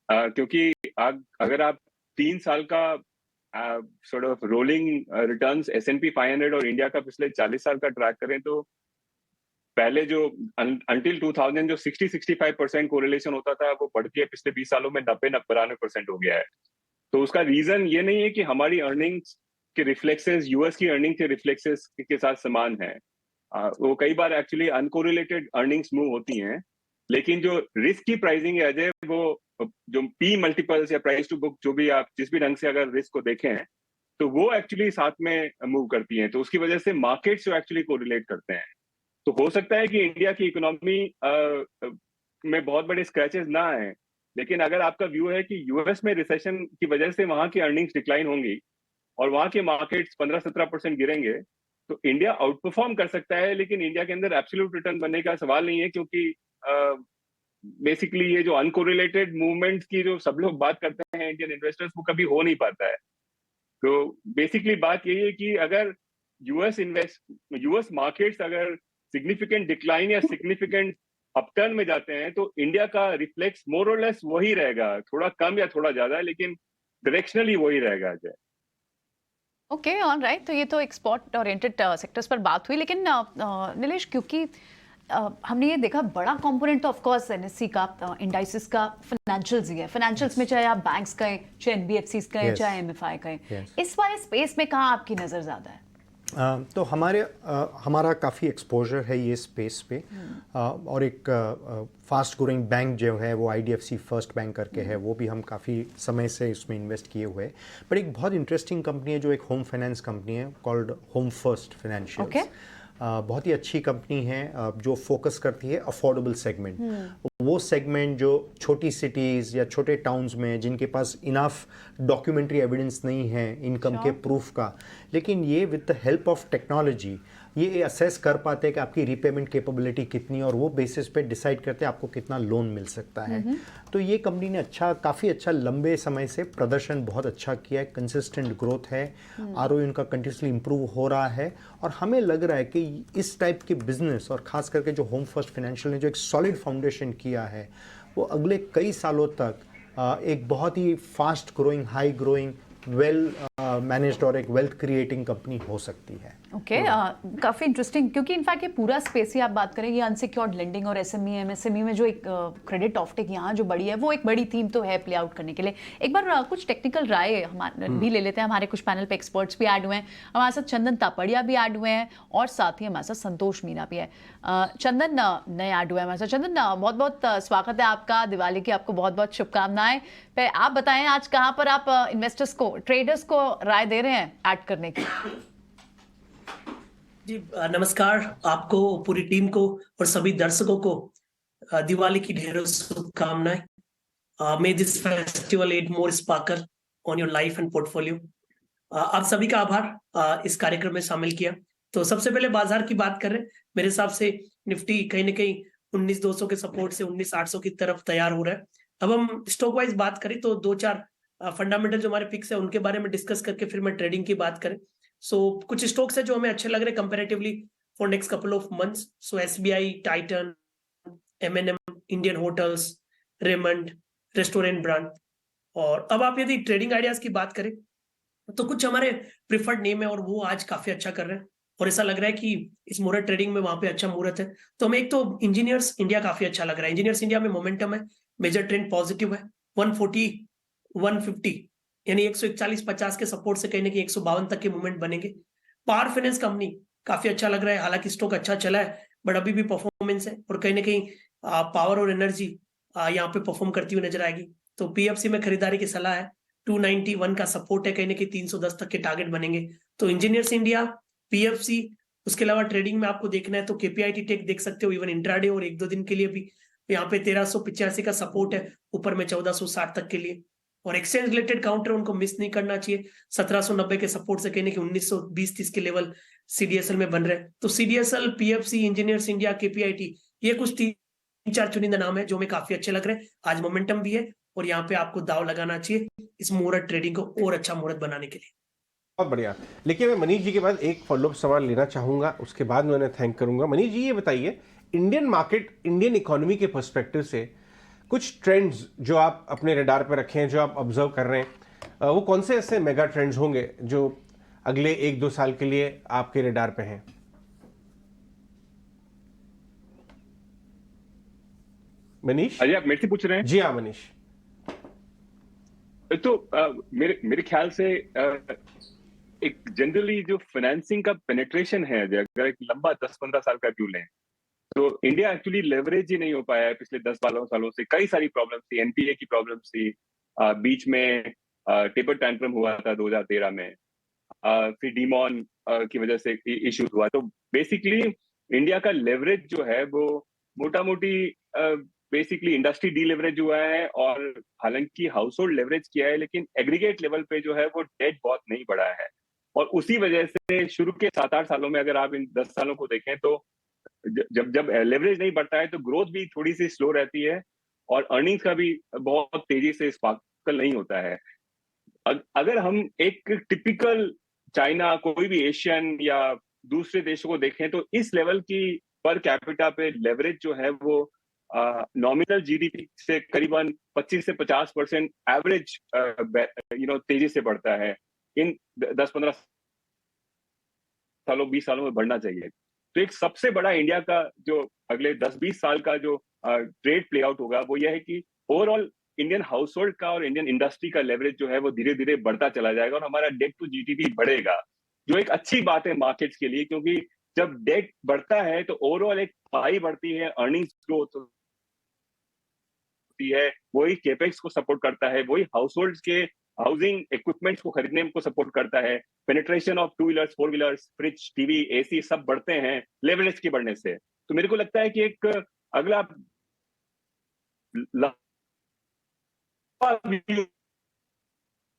[SPEAKER 14] क्योंकि अगर आप 3 साल का sort of rolling returns S&P 500 और इंडिया का पिछले 40 साल का ट्रैक करें, तो पहले जो अंटिल 2000 जो 60-65% कोरिलेशन होता था, वो बढ़ के पिछले 20 सालों में 90-92% हो गया है। तो उसका रीजन ये नहीं है कि हमारी अर्निंग्स के रिफ्लेक्सेस यूएस की अर्निंग के रिफ्लेक्सेस के साथ समान है। वो कई बार एक्चुअली अनकोरिलेटेड अर्निंग्स मूव होती हैं, लेकिन जो रिस्क की प्राइसिंग है अजय, वो जो पी मल्टीपल्स या प्राइस टू बुक, जो भी आप जिस भी ढंग से अगर रिस्क को देखें, तो वो एक्चुअली साथ में मूव करती हैं। तो उसकी वजह से मार्केट्स जो एक्चुअली कोरिलेट करते हैं। तो हो सकता है कि इंडिया की इकोनॉमी में बहुत बड़े स्क्रैचेस ना आए, लेकिन अगर आपका व्यू है कि यूएस में रिसेशन की वजह से वहां की अर्निंग्स डिक्लाइन होंगी और वहां के मार्केट्स 15-17% गिरेंगे, तो इंडिया आउट परफॉर्म कर सकता है, लेकिन इंडिया के अंदर एब्सोल्यूट रिटर्न बनने का सवाल नहीं है, क्योंकि बेसिकली ये जो अनकोरिलेटेड मूवमेंट्स की जो सब लोग बात करते हैं इंडियन इन्वेस्टर्स, वो कभी हो नहीं पाता है। तो बेसिकली बात यही है कि अगर यूएस मार्केट्स अगर सिग्निफिकेंट डिक्लाइन या सिग्निफिकेंट अपटर्न में जाते हैं, तो इंडिया का रिफ्लेक्स मोर और लेस वही रहेगा, थोड़ा कम या थोड़ा ज्यादा, लेकिन डायरेक्शनली वही रहेगा अजय।
[SPEAKER 2] Okay, all right. तो ये तो एक्सपोर्ट ओरिएंटेड सेक्टर्स पर बात हुई, लेकिन नीलेश, क्योंकि हमने ये देखा बड़ा कंपोनेंट तो ऑफ कोर्स एनएससी का, इंडाइसिस का फाइनेंशियल्स ही है। फाइनेंशियल्स में चाहे आप बैंक्स कहें, चाहे एनबीएफसीज कहें, चाहे एमएफआई कहें, इस वाले स्पेस में कहाँ आपकी नज़र ज़्यादा है?
[SPEAKER 13] तो हमारा काफ़ी एक्सपोजर है ये स्पेस पे, और एक फास्ट ग्रोइंग बैंक जो है वो आईडीएफसी फर्स्ट बैंक करके है, वो भी हम काफ़ी समय से इसमें इन्वेस्ट किए हुए हैं। बट एक बहुत इंटरेस्टिंग कंपनी है जो एक होम फाइनेंस कंपनी है, कॉल्ड होम फर्स्ट फाइनेंशियल। बहुत ही अच्छी कंपनी है जो फोकस करती है अफोर्डेबल सेगमेंट, वो सेगमेंट जो छोटी सिटीज़ या छोटे टाउन्स में जिनके पास इनफ डॉक्यूमेंट्री एविडेंस नहीं है इनकम के प्रूफ का, लेकिन ये with the help of technology ये असेस कर पाते हैं कि आपकी रीपेमेंट कैपेबिलिटी कितनी है, और वो बेसिस पे डिसाइड करते हैं आपको कितना लोन मिल सकता है। तो ये कंपनी ने काफ़ी अच्छा लंबे समय से प्रदर्शन बहुत अच्छा किया है, कंसिस्टेंट ग्रोथ है, आरओई उनका कंटिन्यूसली इंप्रूव हो रहा है, और हमें लग रहा है कि इस टाइप के बिजनेस, और ख़ास करके जो होम फर्स्ट फाइनेंशियल ने जो एक सॉलिड फाउंडेशन किया है, वो अगले कई सालों तक एक बहुत ही fast growing, high growing, well managed और एक वेल्थ क्रिएटिंग कंपनी हो सकती है।
[SPEAKER 2] ओके, काफ़ी इंटरेस्टिंग, क्योंकि इनफैक्ट ये पूरा स्पेस ही आप बात करें, ये अनसिक्योर्ड लेंडिंग और एसएमई एमएसएमई में जो एक क्रेडिट ऑफटेक यहाँ जो बड़ी है, वो एक बड़ी थीम तो है प्ले आउट करने के लिए। एक बार कुछ टेक्निकल राय हमारे भी ले लेते हैं, हमारे कुछ पैनल पे एक्सपर्ट्स भी ऐड हुए हैं, हमारे साथ चंदन तापड़िया भी ऐड हुए हैं, और साथ ही हमारे साथ संतोष मीना भी है। चंदन नए ऐड हुए हैं हमारे साथ। चंदन, बहुत बहुत स्वागत है आपका, दिवाली की आपको बहुत बहुत शुभकामनाएं। आप बताएं आज कहाँ पर आप इन्वेस्टर्स को, ट्रेडर्स को राय दे रहे हैं ऐड करने की?
[SPEAKER 16] जी नमस्कार आपको, पूरी टीम को और सभी दर्शकों को। दिवाली की ढेरों शुभकामनाएं। May this festival add more sparkle on your life and portfolio. आप सभी का आभार इस कार्यक्रम में शामिल किया। तो सबसे पहले बाजार की बात करें, मेरे हिसाब से निफ्टी कहीं ना कहीं 19,200 के सपोर्ट से 19,800 की तरफ तैयार हो रहा है। अब हम स्टॉक वाइज बात करें तो 2-4 फंडामेंटल जो हमारे पिक्स है उनके बारे में डिस्कस करके फिर मैं ट्रेडिंग की बात करें। सो कुछ स्टॉक्स है जो हमें अच्छे लग रहे हैं comparatively for next couple of months. So SBI, Titan, M&M, Indian hotels, Raymond, restaurant brand. और अब आप यदि ट्रेडिंग आइडियाज की बात करें तो कुछ हमारे प्रिफर्ड नेम है और वो आज काफी अच्छा कर रहे हैं और ऐसा लग रहा है कि इस मुहूर्त ट्रेडिंग में वहां पे अच्छा मुहूर्त है। तो हमें एक तो इंजीनियर्स इंडिया काफी अच्छा लग रहा है। इंजीनियर्स इंडिया में मोमेंटम है, मेजर ट्रेंड पॉजिटिव है। 140, 150 यानी 141-50 के सपोर्ट से कहीं ना कहीं 152 तक के मूवमेंट बनेंगे। पावर फाइनेंस कंपनी काफी अच्छा लग रहा है, हालांकि स्टॉक अच्छा चला है बट अभी भी परफॉर्मेंस है और कहीं ना कहीं पावर और एनर्जी यहाँ पे परफॉर्म करती हुई नजर आएगी। तो PFC में खरीदारी की सलाह है। 291 का सपोर्ट है, कहीं ना कहीं 310 तक के टारगेट बनेंगे। तो इंजीनियर्स इंडिया, PFC, उसके अलावा ट्रेडिंग में आपको देखना है तो KPIT टेक देख सकते हो, इवन इंट्राडे और 1-2 दिन के लिए भी यहाँ पे 1385 का सपोर्ट है, ऊपर में 1460 तक के लिए। और एक्सचेंज रिलेटेड काउंटर उनको मिस नहीं करना चाहिए। 1790 के सपोर्ट से कहने की 1920-30 के लेवल CDSL में बन रहे हैं। तो CDSL, PFC, engineers India, KPIT, ये कुछ 3-4 चुनिंदा नाम है जो हमें काफी अच्छे लग रहे हैं। आज मोमेंटम भी है और यहाँ पे आपको दाव लगाना चाहिए इस मुहूर्त ट्रेडिंग को और अच्छा मुहूर्त बनाने के लिए।
[SPEAKER 1] बहुत बढ़िया। लेकिन मैं मनीष जी के बाद एक फॉलोअप सवाल लेना चाहूंगा, उसके बाद मैं उन्हें थैंक करूंगा। मनीष जी ये बताइए, इंडियन मार्केट, इंडियन इकोनॉमी के पर्सपेक्टिव से कुछ ट्रेंड्स जो आप अपने रडार पर रखे हैं, जो आप ऑब्जर्व कर रहे हैं, वो कौन से ऐसे मेगा ट्रेंड्स होंगे जो अगले 1-2 साल के लिए आपके रडार पे हैं? मनीष?
[SPEAKER 14] अरे आप मेरे से पूछ रहे हैं?
[SPEAKER 1] जी हाँ मनीष।
[SPEAKER 14] तो मेरे ख्याल से एक जनरली जो फाइनेंसिंग का पेनिट्रेशन है, अगर एक लंबा 10-15 साल का व्यू लें तो इंडिया एक्चुअली लेवरेज ही नहीं हो पाया है पिछले 10-12 सालों से। कई सारी प्रॉब्लम्स थी, NPA की प्रॉब्लम्स थी, बीच में टेपर टैंट्रम हुआ था 2013 में, फिर डीमॉन की वजह से इश्यूज हुआ। तो बेसिकली इंडिया का लेवरेज जो है वो मोटा मोटी बेसिकली इंडस्ट्री डीलेवरेज हुआ है और हालांकि हाउस होल्ड लेवरेज किया है, लेकिन एग्रीगेट लेवल पे जो है वो डेट बहुत नहीं बढ़ा है। और उसी वजह से शुरू के 7-8 सालों में अगर आप इन 10 सालों को देखें तो जब लेवरेज नहीं बढ़ता है तो ग्रोथ भी थोड़ी सी स्लो रहती है और अर्निंग्स का भी बहुत तेजी से स्पार्कल नहीं होता है। अगर हम एक टिपिकल चाइना, कोई भी एशियन या दूसरे देशों को देखें तो इस लेवल की पर कैपिटा पे लेवरेज जो है वो नॉमिनल GDP से करीबन 25 से 50% एवरेज तेजी से बढ़ता है। इन 10-15 सालों 20 सालों में बढ़ना चाहिए। तो एक सबसे बड़ा इंडिया का जो अगले 10-20 साल का जो ट्रेड प्ले आउट होगा वो यह है कि ओवरऑल इंडियन हाउस होल्ड का और इंडियन इंडस्ट्री का लेवरेज जो है वो धीरे धीरे बढ़ता चला जाएगा और हमारा डेट टू GDP बढ़ेगा, जो एक अच्छी बात है मार्केट्स के लिए, क्योंकि जब डेट बढ़ता है तो ओवरऑल एक पाई बढ़ती है, अर्निंग्स ग्रोथ होती है, वही केपेक्स को सपोर्ट करता है, वही हाउस होल्ड के हाउसिंग इक्विपमेंट्स को खरीदने को सपोर्ट करता है, penetration of 2 wheelers, 4 wheelers, fridge, TV, AC सब बढ़ते हैं लेवरेज के बढ़ने से। तो मेरे को लगता है कि एक अगला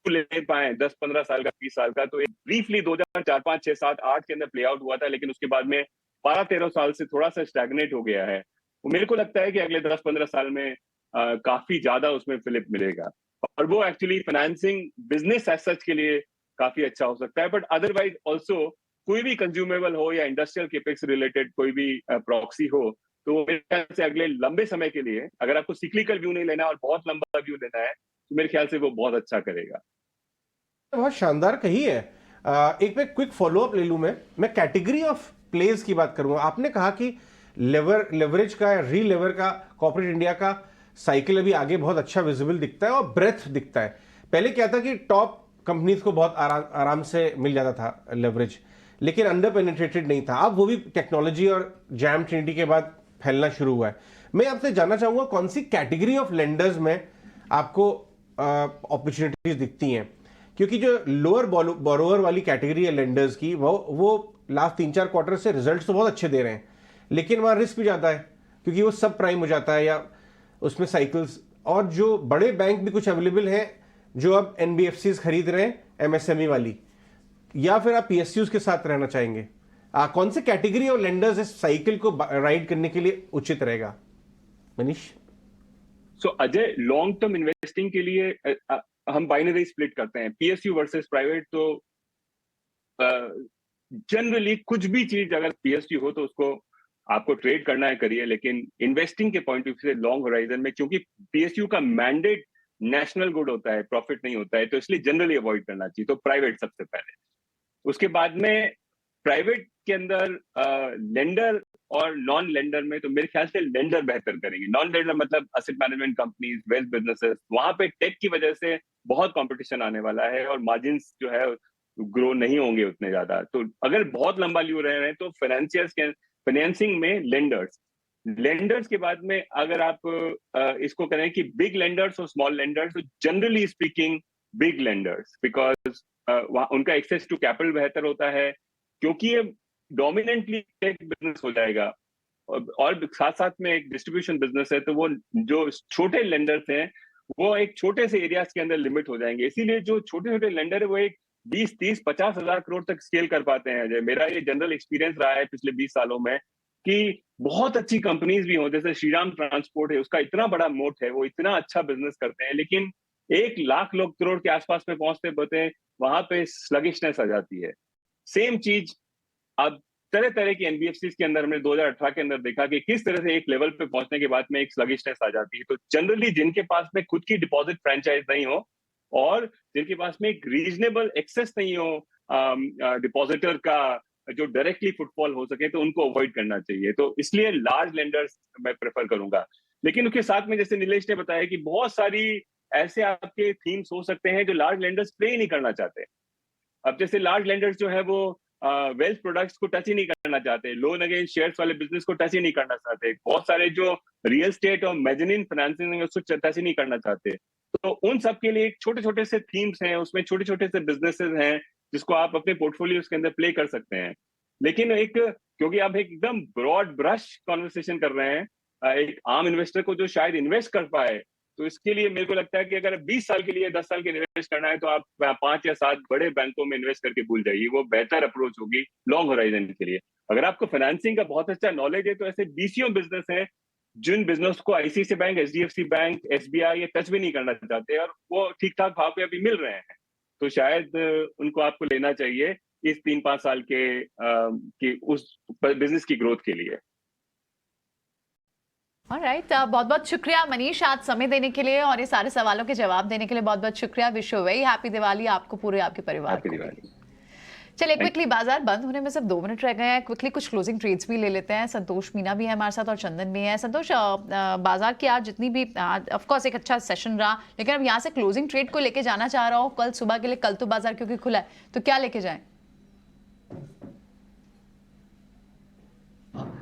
[SPEAKER 14] ले पाए 10-15 साल का, 20 साल का, तो ब्रीफली 2004, 5, 6, 7, 8 के अंदर प्ले आउट हुआ था, लेकिन उसके बाद में 12-13 साल से थोड़ा सा स्टैग्नेट हो गया है। तो मेरे को लगता है कि अगले 10-15 साल में काफी ज्यादा उसमें फिलिप मिलेगा और वो actually financing business as such के लिए काफी अच्छा हो सकता है। बट अदरवाइज ऑल्सो कोई भी कंज्यूमेबल हो या इंडस्ट्रियल केपेक्स रिलेटेड कोई भी प्रॉक्सी हो, तो मेरे ख्याल से अगले लंबे समय के लिए अगर आपको सिक्लिकल व्यू नहीं लेना और बहुत लंबा व्यू लेना है तो मेरे ख्याल से वो बहुत अच्छा करेगा।
[SPEAKER 1] बहुत शानदार कही है। एक मैं क्विक फॉलोअप ले लूं, मैं कैटेगरी ऑफ प्लेज की बात करूंगा। आपने कहा कि लेवरेज का या रीलेवर का कॉर्पोरेट इंडिया का साइकिल अभी आगे बहुत अच्छा विजिबल दिखता है और ब्रेथ दिखता है। पहले क्या था कि टॉप कंपनीज को बहुत आराम से मिल जाता था लेवरेज, लेकिन अंडर पेनिट्रेटेड नहीं था। अब वो भी टेक्नोलॉजी और जैम ट्रिनिटी के बाद फैलना शुरू हुआ है। मैं आपसे जानना चाहूंगा कौन सी कैटेगरी ऑफ लेंडर्स में आपको अपॉर्चुनिटीज दिखती हैं, क्योंकि जो लोअर बोरोवर वाली कैटेगरी है लेंडर्स की, वो लास्ट 3-4 क्वार्टर से रिजल्ट्स तो बहुत अच्छे दे रहे हैं, लेकिन वहां रिस्क भी ज्यादा है क्योंकि वो सब प्राइम हो जाता है या उसमें साइकिल्स, और जो बड़े बैंक भी कुछ अवेलेबल हैं जो अब एनबीएफसीज खरीद रहे हैं एमएसएमई वाली, या फिर आप पीएसयूज के साथ रहना चाहेंगे? कौन से कैटेगरी और लेंडर्स इस साइकिल को राइड करने के लिए उचित रहेगा? मनीष।
[SPEAKER 14] सो अजय, लॉन्ग टर्म इन्वेस्टिंग के लिए हम बाइनरी स्प्लिट करते हैं, पीएसयू वर्सेस प्राइवेट। तो जनरली कुछ भी चीज अगर पीएसयू हो तो उसको आपको ट्रेड करना है करिए, लेकिन इन्वेस्टिंग के पॉइंट ऑफ व्यू से लॉन्ग होराइजन में, क्योंकि पीएसयू का मैंडेट नेशनल गुड होता है, प्रॉफिट नहीं होता है, तो इसलिए जनरली अवॉइड करना चाहिए। तो प्राइवेट सबसे पहले, उसके बाद में प्राइवेट के अंदर लेंडर और नॉन लेंडर में, तो मेरे ख्याल से लेंडर बेहतर करेंगे। नॉन लेंडर मतलब asset management companies, wealth businesses, वहां पे टेक की वजह से बहुत कंपटीशन आने वाला है और मार्जिन्स जो है ग्रो नहीं होंगे उतने ज्यादा। तो अगर बहुत लंबा ल्यू रहे हैं तो फाइनेंसियर्स के फाइनेंसिंग में लेंडर्स के बाद में अगर आप इसको करें कि बिग लेंडर्स और स्मॉल लेंडर्स, तो generally speaking big lenders, because उनका एक्सेस टू कैपिटल बेहतर होता है, क्योंकि ये डोमिनेंटली टेक बिजनेस हो जाएगा और साथ साथ में एक डिस्ट्रीब्यूशन बिजनेस है, तो वो जो छोटे लेंडर्स हैं वो एक छोटे से एरियाज के अंदर लिमिट हो जाएंगे। इसीलिए जो छोटे छोटे लेंडर है वो एक 20, 30, 50 हजार करोड़ तक स्केल कर पाते हैं। मेरा ये जनरल एक्सपीरियंस रहा है पिछले 20 सालों में कि बहुत अच्छी कंपनीज भी हों, जैसे श्रीराम ट्रांसपोर्ट है, उसका इतना बड़ा मोट है, वो इतना अच्छा बिजनेस करते हैं, लेकिन 1 लाख लोग करोड़ के आसपास में पहुंचते वहां पे स्लगिशनेस आ जाती है। सेम चीज अब तरह तरह की एनबीएफसी के अंदर हमने 2018 के अंदर देखा कि किस तरह से एक लेवल पे पहुंचने के बाद में एक स्लगिशनेस आ जाती है। तो जनरली जिनके पास में खुद की डिपॉजिट फ्रेंचाइज नहीं हो और जिनके पास में एक रीजनेबल एक्सेस नहीं हो डिपॉजिटर का जो डायरेक्टली फुटफॉल हो सके, तो उनको अवॉइड करना चाहिए। तो इसलिए लार्ज लेंडर्स मैं प्रेफर करूंगा। लेकिन उसके साथ में जैसे नीलेश ने बताया कि बहुत सारी ऐसे आपके थीम्स हो सकते हैं जो लार्ज लेंडर्स प्ले ही नहीं करना चाहते। अब जैसे लार्ज लेंडर्स जो है वो वेल्थ प्रोडक्ट्स को टच ही नहीं करना चाहते, लोन अगेंस्ट शेयर्स वाले बिजनेस को टच ही नहीं करना चाहते, बहुत सारे जो रियल स्टेट और मेजनिन फाइनेंसिंग है उसको टच ही नहीं करना चाहते। तो उन सब के लिए छोटे छोटे से थीम्स हैं, उसमें छोटे छोटे से बिजनेसेस हैं जिसको आप अपने पोर्टफोलियो के अंदर प्ले कर सकते हैं। लेकिन क्योंकि आप एकदम ब्रॉड ब्रश कॉन्वर्सेशन कर रहे हैं, एक आम इन्वेस्टर को जो शायद इन्वेस्ट कर पाए, तो इसके लिए मेरे को लगता है कि अगर 20 साल के लिए 10 साल के इन्वेस्ट करना है तो आप 5 या 7 बड़े बैंकों में इन्वेस्ट करके भूल जाइए, वो बेहतर अप्रोच होगी लॉन्ग होराइजन के लिए। अगर आपको फाइनेंसिंग का बहुत अच्छा नॉलेज है तो ऐसे बीसीओ बिजनेस है जिन बिजनेस को ICICI bank, HDFC bank, SBI ये टच भी नहीं करना चाहते और वो ठीक ठाक भाव पे अभी मिल रहे हैं, तो शायद उनको आपको लेना चाहिए इस 3-5 साल के उस बिजनेस की ग्रोथ के लिए।
[SPEAKER 2] ऑलराइट, बहुत बहुत शुक्रिया मनीष आज समय देने के लिए और ये सारे सवालों के जवाब देने के लिए बहुत बहुत शुक्रिया। Wish you very happy Diwali आपको, पूरे आपके परिवार को। चलिए क्विकली, बाजार बंद होने में सिर्फ 2 मिनट रह गए हैं, क्विकली कुछ क्लोजिंग ट्रेड्स भी ले लेते हैं। संतोष मीना भी है हमारे साथ और चंदन भी है। संतोष, बाजार की आज जितनी भी ऑफ कोर्स एक अच्छा सेशन रहा, लेकिन अब यहाँ से क्लोजिंग ट्रेड को लेके जाना चाह रहा हूँ कल सुबह के लिए। कल तो बाजार क्योंकि खुला है, तो क्या लेके जाएं?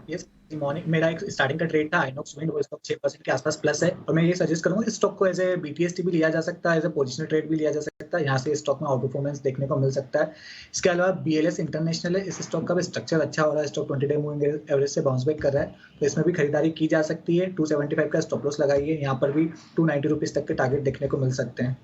[SPEAKER 17] यस, मॉर्निंग मेरा एक स्टार्टिंग का ट्रेड था आइनॉक्स विंड, वो स्टॉक 6% के आसपास प्लस है और मैं ये सजेस्ट करूंगा इस स्टॉक को एज ए बीटीएसटी भी लिया जा सकता है, एज ए पोजिशनल ट्रेड भी लिया जा सकता है। यहाँ से स्टॉक में आउट परफॉर्मेंस देखने को मिल सकता है। इसके अलावा बीएलएस इंटरनेशनल है, इस स्टॉक का भी स्ट्रक्चर अच्छा हो रहा है, स्टॉक 20 डे मूविंग एवरेज से बाउंस बैक कर रहा है, तो इसमें भी खरीदारी की जा सकती है। 275 का स्टॉप लॉस लगाइए, यहाँ पर भी 290 रुपीज तक के टारगेट देखने को मिल सकते हैं।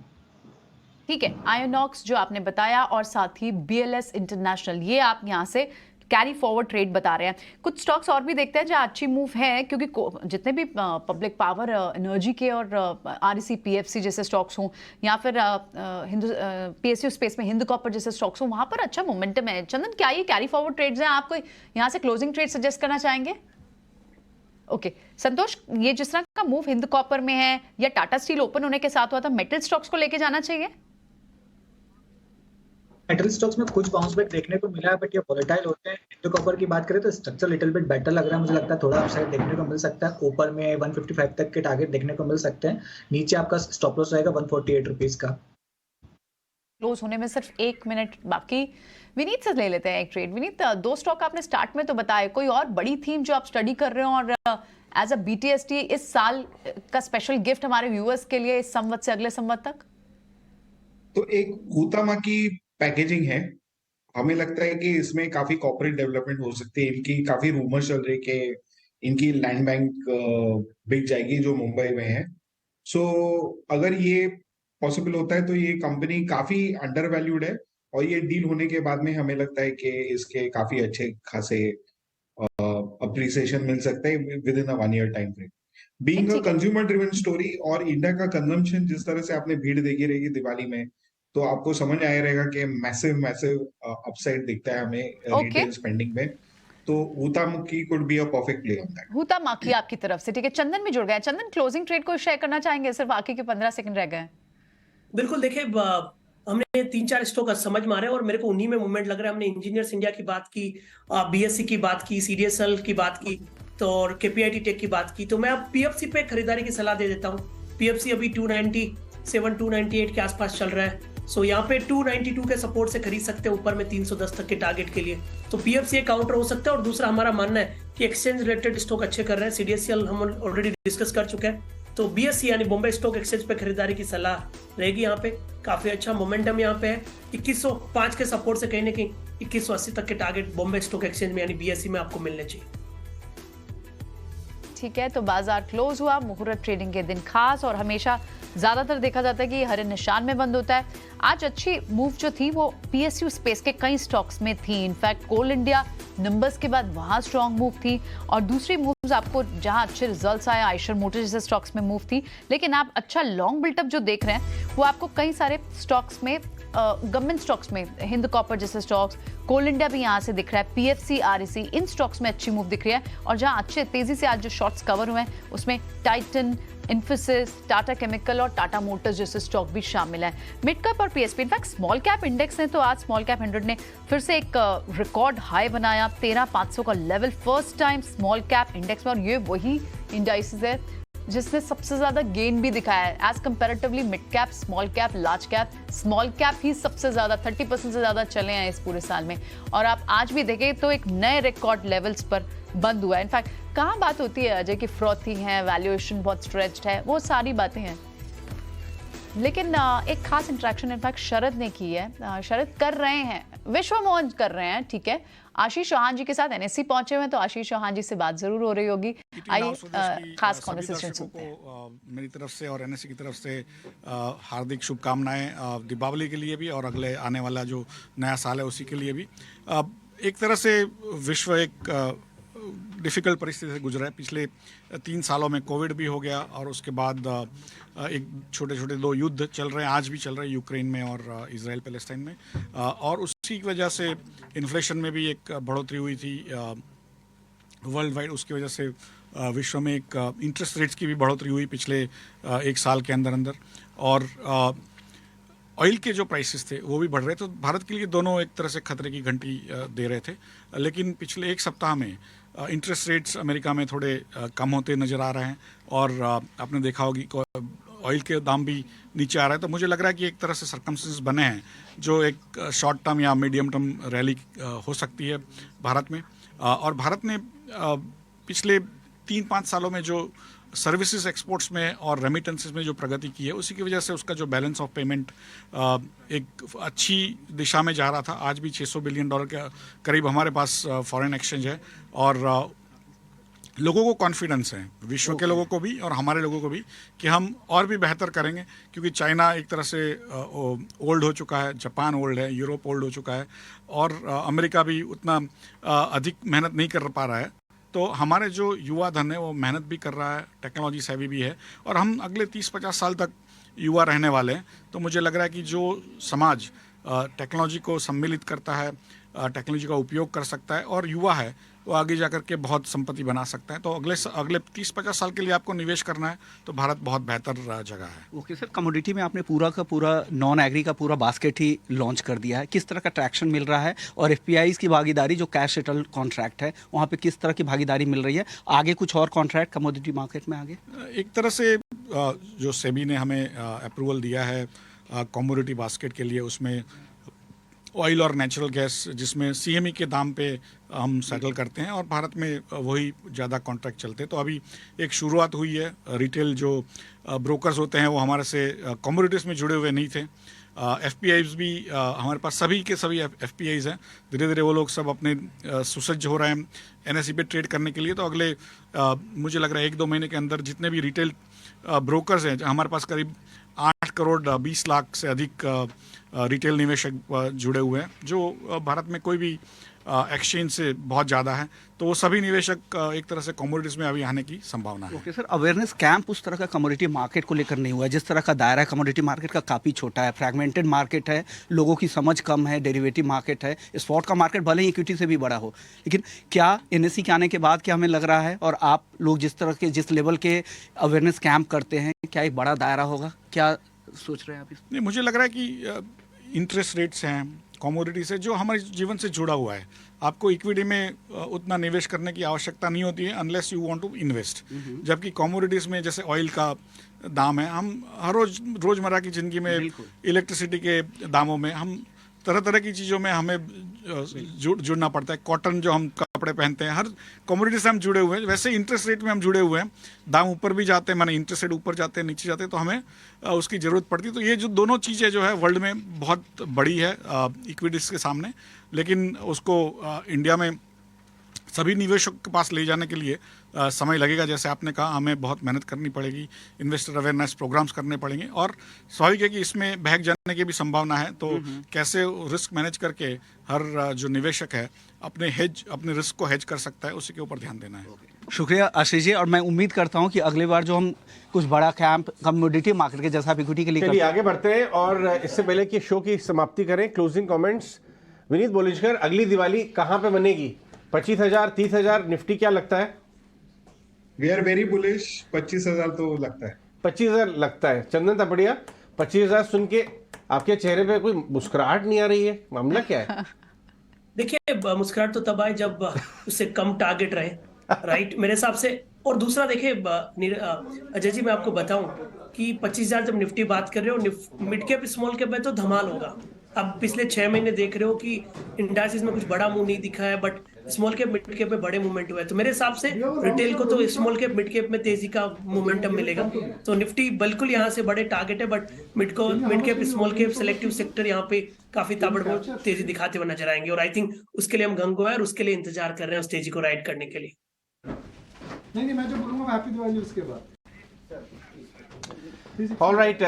[SPEAKER 2] ठीक है, आयोनॉक्स जो आपने बताया और साथ ही बीएलएस इंटरनेशनल, ये आप यहाँ से कैरी फॉरवर्ड ट्रेड बता रहे हैं। कुछ स्टॉक्स और भी देखते हैं जहाँ अच्छी मूव है, क्योंकि जितने भी पब्लिक पावर, एनर्जी के और आरईसी पीएफसी जैसे स्टॉक्स हों या फिर पीएसयू स्पेस में हिंद कॉपर जैसे स्टॉक्स हों, वहाँ पर अच्छा मोमेंटम है। चंदन, क्या ये कैरी फॉरवर्ड ट्रेड्स हैं? आपको यहाँ से क्लोजिंग ट्रेड सजेस्ट करना चाहेंगे? ओके संतोष, ये जिस तरह का मूव हिंद कॉपर में है या टाटा स्टील ओपन होने के साथ हुआ था, मेटल स्टॉक्स को लेके जाना चाहिए?
[SPEAKER 17] मेटल स्टॉक्स में कुछ बाउंस बैक देखने को मिला है, बट ये वोलेटाइल होते हैं। हिंद कॉपर की बात करें तो स्ट्रक्चर लिटिल बिट बेटर लग रहा है, मुझे लगता है थोड़ा अपसाइड देखने को मिल सकता है। ऊपर में 155 तक के टारगेट देखने को मिल सकते हैं, नीचे आपका स्टॉप लॉस रहेगा 148 रुपीज का।
[SPEAKER 2] क्लोज होने में सिर्फ 1 मिनट बाकी। विनीत से ले लेते हैं एक ट्रेड। विनीत, 2 स्टॉक आपने स्टार्ट में तो बताया, कोई और बड़ी थीम जो आप स्टडी कर रहे हो और एज अ बीटीएसटी इस साल का स्पेशल गिफ्ट हमारे व्यूअर्स के लिए इस संवत से अगले संवत तक?
[SPEAKER 7] तो एक हुतामा की पैकेजिंग है, हमें लगता है कि इसमें काफी कॉर्पोरेट डेवलपमेंट हो सकती है। इनकी काफी रूमर चल रही है कि इनकी लैंड बैंक बिक जाएगी जो मुंबई में है। सो अगर ये पॉसिबल होता है तो ये कंपनी काफी अंडर वैल्यूड है, और ये डील होने के बाद में हमें लगता है कि इसके काफी अच्छे खासे अप्रिसिएशन मिल सकता है with in a 1 year time frame. Being a consumer driven story और इंडिया का कंजम्पशन जिस तरह से आपने भीड़ देखी रहेगी दिवाली में, तो आपको समझ आया रहेगा कि मैसिव अपसाइड दिखता है हमें रिटेल स्पेंडिंग में। तो Huhtamaki could be a perfect play on that.
[SPEAKER 2] Huhtamaki आपकी तरफ से, ठीक है। चंदन भी जुड़ गए। चंदन, क्लोजिंग ट्रेड को शेयर करना चाहेंगे? सिर्फ आखिर के 15 सेकंड रह गए।
[SPEAKER 16] बिल्कुल, देखिए हमने 3-4 स्टॉक समझ मारे और मेरे को उन्हीं में मूवमेंट लग रहा है। हमने इंजीनियर्स इंडिया की बात की, बीएससी की बात की, सीडीएसएल की बात की, तो और केपीआईटी टेक की बात की। तो मैं अब पीएफसी पे खरीदारी की सलाह दे देता हूँ। पीएफसी अभी 297 298 के आसपास चल रहा है। सो यहाँ पे 292 के सपोर्ट से खरीद सकते हैं, ऊपर में 310 तक के टारगेट के लिए। तो पीएफसी एक काउंटर हो सकता है। और दूसरा हमारा मानना है कि एक्सचेंज रिलेटेड स्टॉक अच्छे कर रहे हैं। सीडीएसएल हम ऑलरेडी डिस्कस कर चुके हैं। तो बीएससी यानी बॉम्बे स्टॉक एक्सचेंज पे खरीदारी की सलाह रहेगी। यहाँ पे काफी अच्छा मोमेंटम यहाँ पे है। 2105 के सपोर्ट से कहीं ना कहीं 2180 तक के टारगेट बॉम्बे स्टॉक एक्सचेंज में यानी बीएससी में आपको मिलने चाहिए।
[SPEAKER 2] ठीक है, तो बाजार क्लोज हुआ। मुहूर्त ट्रेडिंग के दिन खास और हमेशा ज्यादातर देखा जाता है कि हरे निशान में बंद होता है। आज अच्छी मूव जो थी वो पीएसयू स्पेस के कई स्टॉक्स में थी। इनफैक्ट कोल इंडिया नंबर्स के बाद वहां स्ट्रॉन्ग मूव थी, और दूसरी मूव्स आपको जहां अच्छे रिजल्ट्स आए, आयशर मोटर्स जैसे स्टॉक्स में मूव थी। लेकिन आप अच्छा लॉन्ग बिल्टअप जो देख रहे हैं वो आपको कई सारे स्टॉक्स में, गवर्नमेंट स्टॉक्स में, हिंद कॉपर जैसे स्टॉक्स, कोल इंडिया भी यहाँ से दिख रहा है, पीएफसी, आरईसी, इन स्टॉक्स में अच्छी मूव दिख रही है। और जहां अच्छे तेजी से आज जो शॉर्ट्स कवर हुए हैं उसमें टाइटन, इन्फोसिस, टाटा केमिकल और टाटा मोटर्स जैसे स्टॉक भी शामिल है। मिड कैप और PSP, in fact small cap index ने तो आज स्मॉल कैप 100 ने फिर से एक रिकॉर्ड हाई बनाया। 13,500 का level first time small cap index में, और ये वही इंडाइसेस है जिसने सबसे ज्यादा गेन भी दिखाया है as comparatively mid cap, small cap, large cap. Small cap ही सबसे ज्यादा 30% से ज्यादा चले हैं इस पूरे साल में। और आप आज भी देखें तो एक नए रिकॉर्ड लेवल्स पर बंद हुआ है। इनफैक्ट कहाँ बात होती है अजय की फ्रॉथी है, वैल्यूएशन बहुत स्ट्रेच्ड है, वो सारी बातें हैं। लेकिन एक खास इंटरेक्शन इनफैक्ट शरद ने की है। शरद कर रहे हैं, विश्व मोहन कर रहे हैं, ठीक है। आशीष चौहान जी के साथ एनएससी पहुंचे हुए हैं, तो आशीष चौहान जी से बात जरूर हो रही होगी। आइए खास कॉन्वर्सेशन सुनते हैं।
[SPEAKER 18] मेरी तरफ से और एनएससी की तरफ से हार्दिक शुभकामनाएं दीपावली के लिए भी और अगले आने वाला जो नया साल है उसी के लिए भी। एक तरह से विश्व एक डिफ़िकल्ट परिस्थिति से गुजरा है। पिछले 3 सालों में कोविड भी हो गया, और उसके बाद एक छोटे छोटे 2 युद्ध चल रहे हैं, आज भी चल रहे हैं, यूक्रेन में और इजराइल पैलेस्टाइन में। और उसी की वजह से इन्फ्लेशन में भी एक बढ़ोतरी हुई थी वर्ल्ड वाइड। उसकी वजह से विश्व में एक इंटरेस्ट रेट्स की भी बढ़ोतरी हुई पिछले 1 साल के अंदर अंदर। और ऑयल के जो प्राइसेस थे वो भी बढ़ रहे, तो भारत के लिए दोनों एक तरह से खतरे की घंटी दे रहे थे। लेकिन पिछले 1 सप्ताह में इंटरेस्ट रेट्स अमेरिका में थोड़े कम होते नज़र आ रहे हैं, और आपने देखा होगी ऑयल के दाम भी नीचे आ रहा है। तो मुझे लग रहा है कि एक तरह से सर्कमस्टेंसेस बने हैं जो एक शॉर्ट टर्म या मीडियम टर्म रैली हो सकती है भारत में। और भारत ने पिछले 3-5 सालों में जो सर्विसेज एक्सपोर्ट्स में और रेमिटेंसेस में जो प्रगति की है, उसी की वजह से उसका जो बैलेंस ऑफ पेमेंट एक अच्छी दिशा में जा रहा था। आज भी $600 बिलियन के करीब हमारे पास फॉरेन एक्सचेंज है, और लोगों को कॉन्फिडेंस है, विश्व के लोगों को भी और हमारे लोगों को भी, कि हम और भी बेहतर करेंगे। क्योंकि चाइना एक तरह से ओल्ड हो चुका है, जापान ओल्ड है, यूरोप ओल्ड हो चुका है, और अमेरिका भी उतना अधिक मेहनत नहीं कर पा रहा है। तो हमारे जो युवा धन है वो मेहनत भी कर रहा है, टेक्नोलॉजी सेवी भी है, और हम अगले 30-50 साल तक युवा रहने वाले हैं। तो मुझे लग रहा है कि जो समाज टेक्नोलॉजी को सम्मिलित करता है, टेक्नोलॉजी का उपयोग कर सकता है, और युवा है, वो आगे जाकर के बहुत संपत्ति बना सकता है। तो अगले 30-50 साल के लिए आपको निवेश करना है तो भारत बहुत बेहतर जगह है।
[SPEAKER 10] ओके सर, कमोडिटी में आपने पूरा का पूरा नॉन एग्री का पूरा बास्केट ही लॉन्च कर दिया है। किस तरह का ट्रैक्शन मिल रहा है, और एफपीआईज की भागीदारी जो कैश सेटल कॉन्ट्रैक्ट है वहाँ पे किस तरह की भागीदारी मिल रही है? आगे कुछ और कॉन्ट्रैक्ट कमोडिटी मार्केट में आगे?
[SPEAKER 18] एक तरह से जो सेबी ने हमें अप्रूवल दिया है कमोडिटी बास्केट के लिए, उसमें ऑयल और नेचुरल गैस, जिसमें CME के दाम पे हम सेटल करते हैं और भारत में वही ज़्यादा कॉन्ट्रैक्ट चलते हैं। तो अभी एक शुरुआत हुई है। रिटेल जो ब्रोकर्स होते हैं वो हमारे से कमोडिटीज़ में जुड़े हुए नहीं थे। FPIs भी हमारे पास सभी के सभी FPIs हैं। धीरे धीरे वो लोग सब अपने सुसज्ज हो रहे हैं NSE पे ट्रेड करने के लिए। तो अगले मुझे लग रहा है 1-2 महीने के अंदर जितने भी रिटेल ब्रोकर्स हैं, हमारे पास करीब 8 करोड़ 20 लाख से अधिक रिटेल निवेशक जुड़े हुए हैं, जो भारत में कोई भी एक्सचेंज से बहुत ज़्यादा है। तो वो सभी निवेशक एक तरह से कमोडिटीज़ में अभी आने की संभावना है।
[SPEAKER 10] ओके सर, अवेयरनेस कैंप उस तरह का कमोडिटी मार्केट को लेकर नहीं हुआ है जिस तरह का दायरा कमोडिटी मार्केट का काफ़ी छोटा है, फ्रैगमेंटेड मार्केट है, लोगों की समझ कम है, डेरिवेटिव मार्केट है, स्पॉट का मार्केट भले ही इक्विटी से भी बड़ा हो। लेकिन क्या NSE के आने के बाद क्या हमें लग रहा है, और आप लोग जिस लेवल के अवेयरनेस कैंप करते हैं, क्या एक बड़ा दायरा होगा? क्या सोच रहे हैं आप?
[SPEAKER 18] नहीं, मुझे लग रहा है कि इंटरेस्ट रेट्स हैं, कमोडिटी से जो हमारे जीवन से जुड़ा हुआ है। आपको इक्विटी में उतना निवेश करने की आवश्यकता नहीं होती है unless you want to invest. जबकि कमोडिटीज़ में जैसे ऑयल का दाम है, हम हर रोज़मर्रा की ज़िंदगी में इलेक्ट्रिसिटी के दामों में, हम तरह तरह की चीज़ों में हमें जुड़ना पड़ता है। कॉटन जो हम कपड़े पहनते हैं, हर कमोडिटी से हम जुड़े हुए हैं। वैसे इंटरेस्ट रेट में हम जुड़े हुए हैं, दाम ऊपर भी जाते हैं, माने इंटरेस्ट रेट ऊपर जाते हैं, नीचे जाते हैं, तो हमें उसकी ज़रूरत पड़ती है। तो ये जो दोनों चीज़ें जो है वर्ल्ड में बहुत बड़ी है इक्विटीज़ के सामने, लेकिन उसको इंडिया में सभी निवेशक के पास ले जाने के लिए समय लगेगा। जैसे आपने कहा, हमें बहुत मेहनत करनी पड़ेगी, इन्वेस्टर अवेयरनेस प्रोग्राम्स करने पड़ेंगे, और स्वाभाविक है कि इसमें बहक जाने की भी संभावना है। तो कैसे रिस्क मैनेज करके हर जो निवेशक है अपने रिस्क को हेज कर सकता है, उसी के ऊपर ध्यान देना है।
[SPEAKER 10] शुक्रिया आशीष जी, और मैं उम्मीद करता हूं कि अगली बार जो हम कुछ बड़ा कैंप कमोडिटी मार्केट के जैसा इक्विटी के लिए
[SPEAKER 1] चलिए आगे बढ़ते हैं। और इससे पहले कि शो की समाप्ति करें, क्लोजिंग कमेंट्स विनीत बोलिजकर, अगली दिवाली कहां पे बनेगी? 25,000, 30,000 निफ्टी, क्या लगता है?
[SPEAKER 7] We are very bullish. 25,000 तो लगता है।
[SPEAKER 1] 25,000 लगता है। चंदन तपड़िया, 25,000 सुन के आपके चेहरे पे कोई मुस्कुराहट नहीं आ रही है, मामला क्या है?
[SPEAKER 16] देखिए, मुस्कुराहट तो तब आए जब उससे कम टारगेट रहे, राइट, मेरे हिसाब से। और दूसरा देखिए अजय जी, मैं आपको बताऊं कि 25,000 जब निफ्टी बात कर रहे हो, मिड कैप स्मॉल कैप में तो धमाल होगा। अब पिछले 6 महीने देख रहे हो कि इंडाइसेस में कुछ बड़ा मूव नहीं दिखा है, but small cap mid cap में बड़े मूवमेंट हुए हैं। तो मेरे हिसाब से रिटेल को तो स्मॉल कैप मिड कैप में तेजी का मोमेंटम मिलेगा। तो निफ्टी बिल्कुल यहाँ से बड़े टारगेट है, but mid cap small cap selective sector यहाँ पे काफी ताबड़तोड़ तेजी दिखाते हुए नजर आएंगे। और आई थिंक उसके लिए हम गंगो है और उसके लिए इंतजार कर रहे हैं उस तेजी को राइड करने के लिए।
[SPEAKER 19] नहीं, मैं जो बोलूंगा हैप्पी दिवाली उसके बाद।
[SPEAKER 1] ऑलराइट,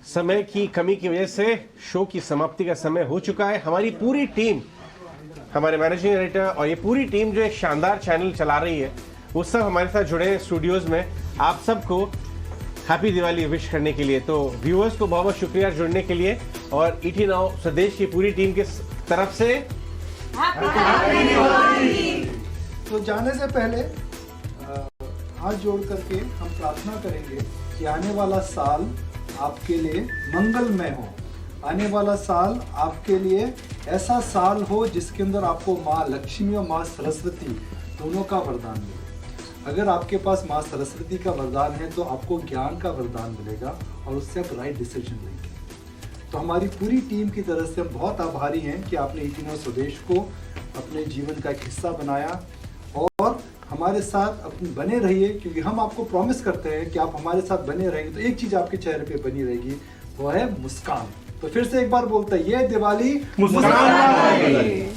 [SPEAKER 1] समय की कमी की वजह से शो की समाप्ति का समय हो चुका है। हमारी पूरी टीम, हमारे मैनेजिंग डायरेक्टर और ये पूरी टीम जो एक शानदार चैनल चला रही है, वो सब हमारे साथ जुड़े हैं स्टूडियोज में आप सबको हैप्पी दिवाली विश करने के लिए। तो व्यूअर्स को बहुत बहुत शुक्रिया जुड़ने के लिए, और ET Now स्वदेश की पूरी टीम के तरफ से
[SPEAKER 19] हैप्पी दिवाली। तो जाने से पहले हाथ जोड़ करके हम प्रार्थना करेंगे कि आने वाला साल आपके लिए मंगलमय हो। आने वाला साल आपके लिए ऐसा साल हो जिसके अंदर आपको माँ लक्ष्मी और माँ सरस्वती दोनों का वरदान मिले। अगर आपके पास माँ सरस्वती का वरदान है तो आपको ज्ञान का वरदान मिलेगा और उससे आप राइट डिसीजन लेंगे। तो हमारी पूरी टीम की तरफ से हम बहुत आभारी हैं कि आपने ET Now स्वदेश को अपने जीवन का एक हिस्सा बनाया, और हमारे साथ अपने बने रहिए, क्योंकि हम आपको प्रॉमिस करते हैं कि आप हमारे साथ बने रहेंगे तो एक चीज आपके चेहरे पे बनी रहेगी, वो है मुस्कान। तो फिर से एक बार बोलते हैं, ये दिवाली मुस्कान।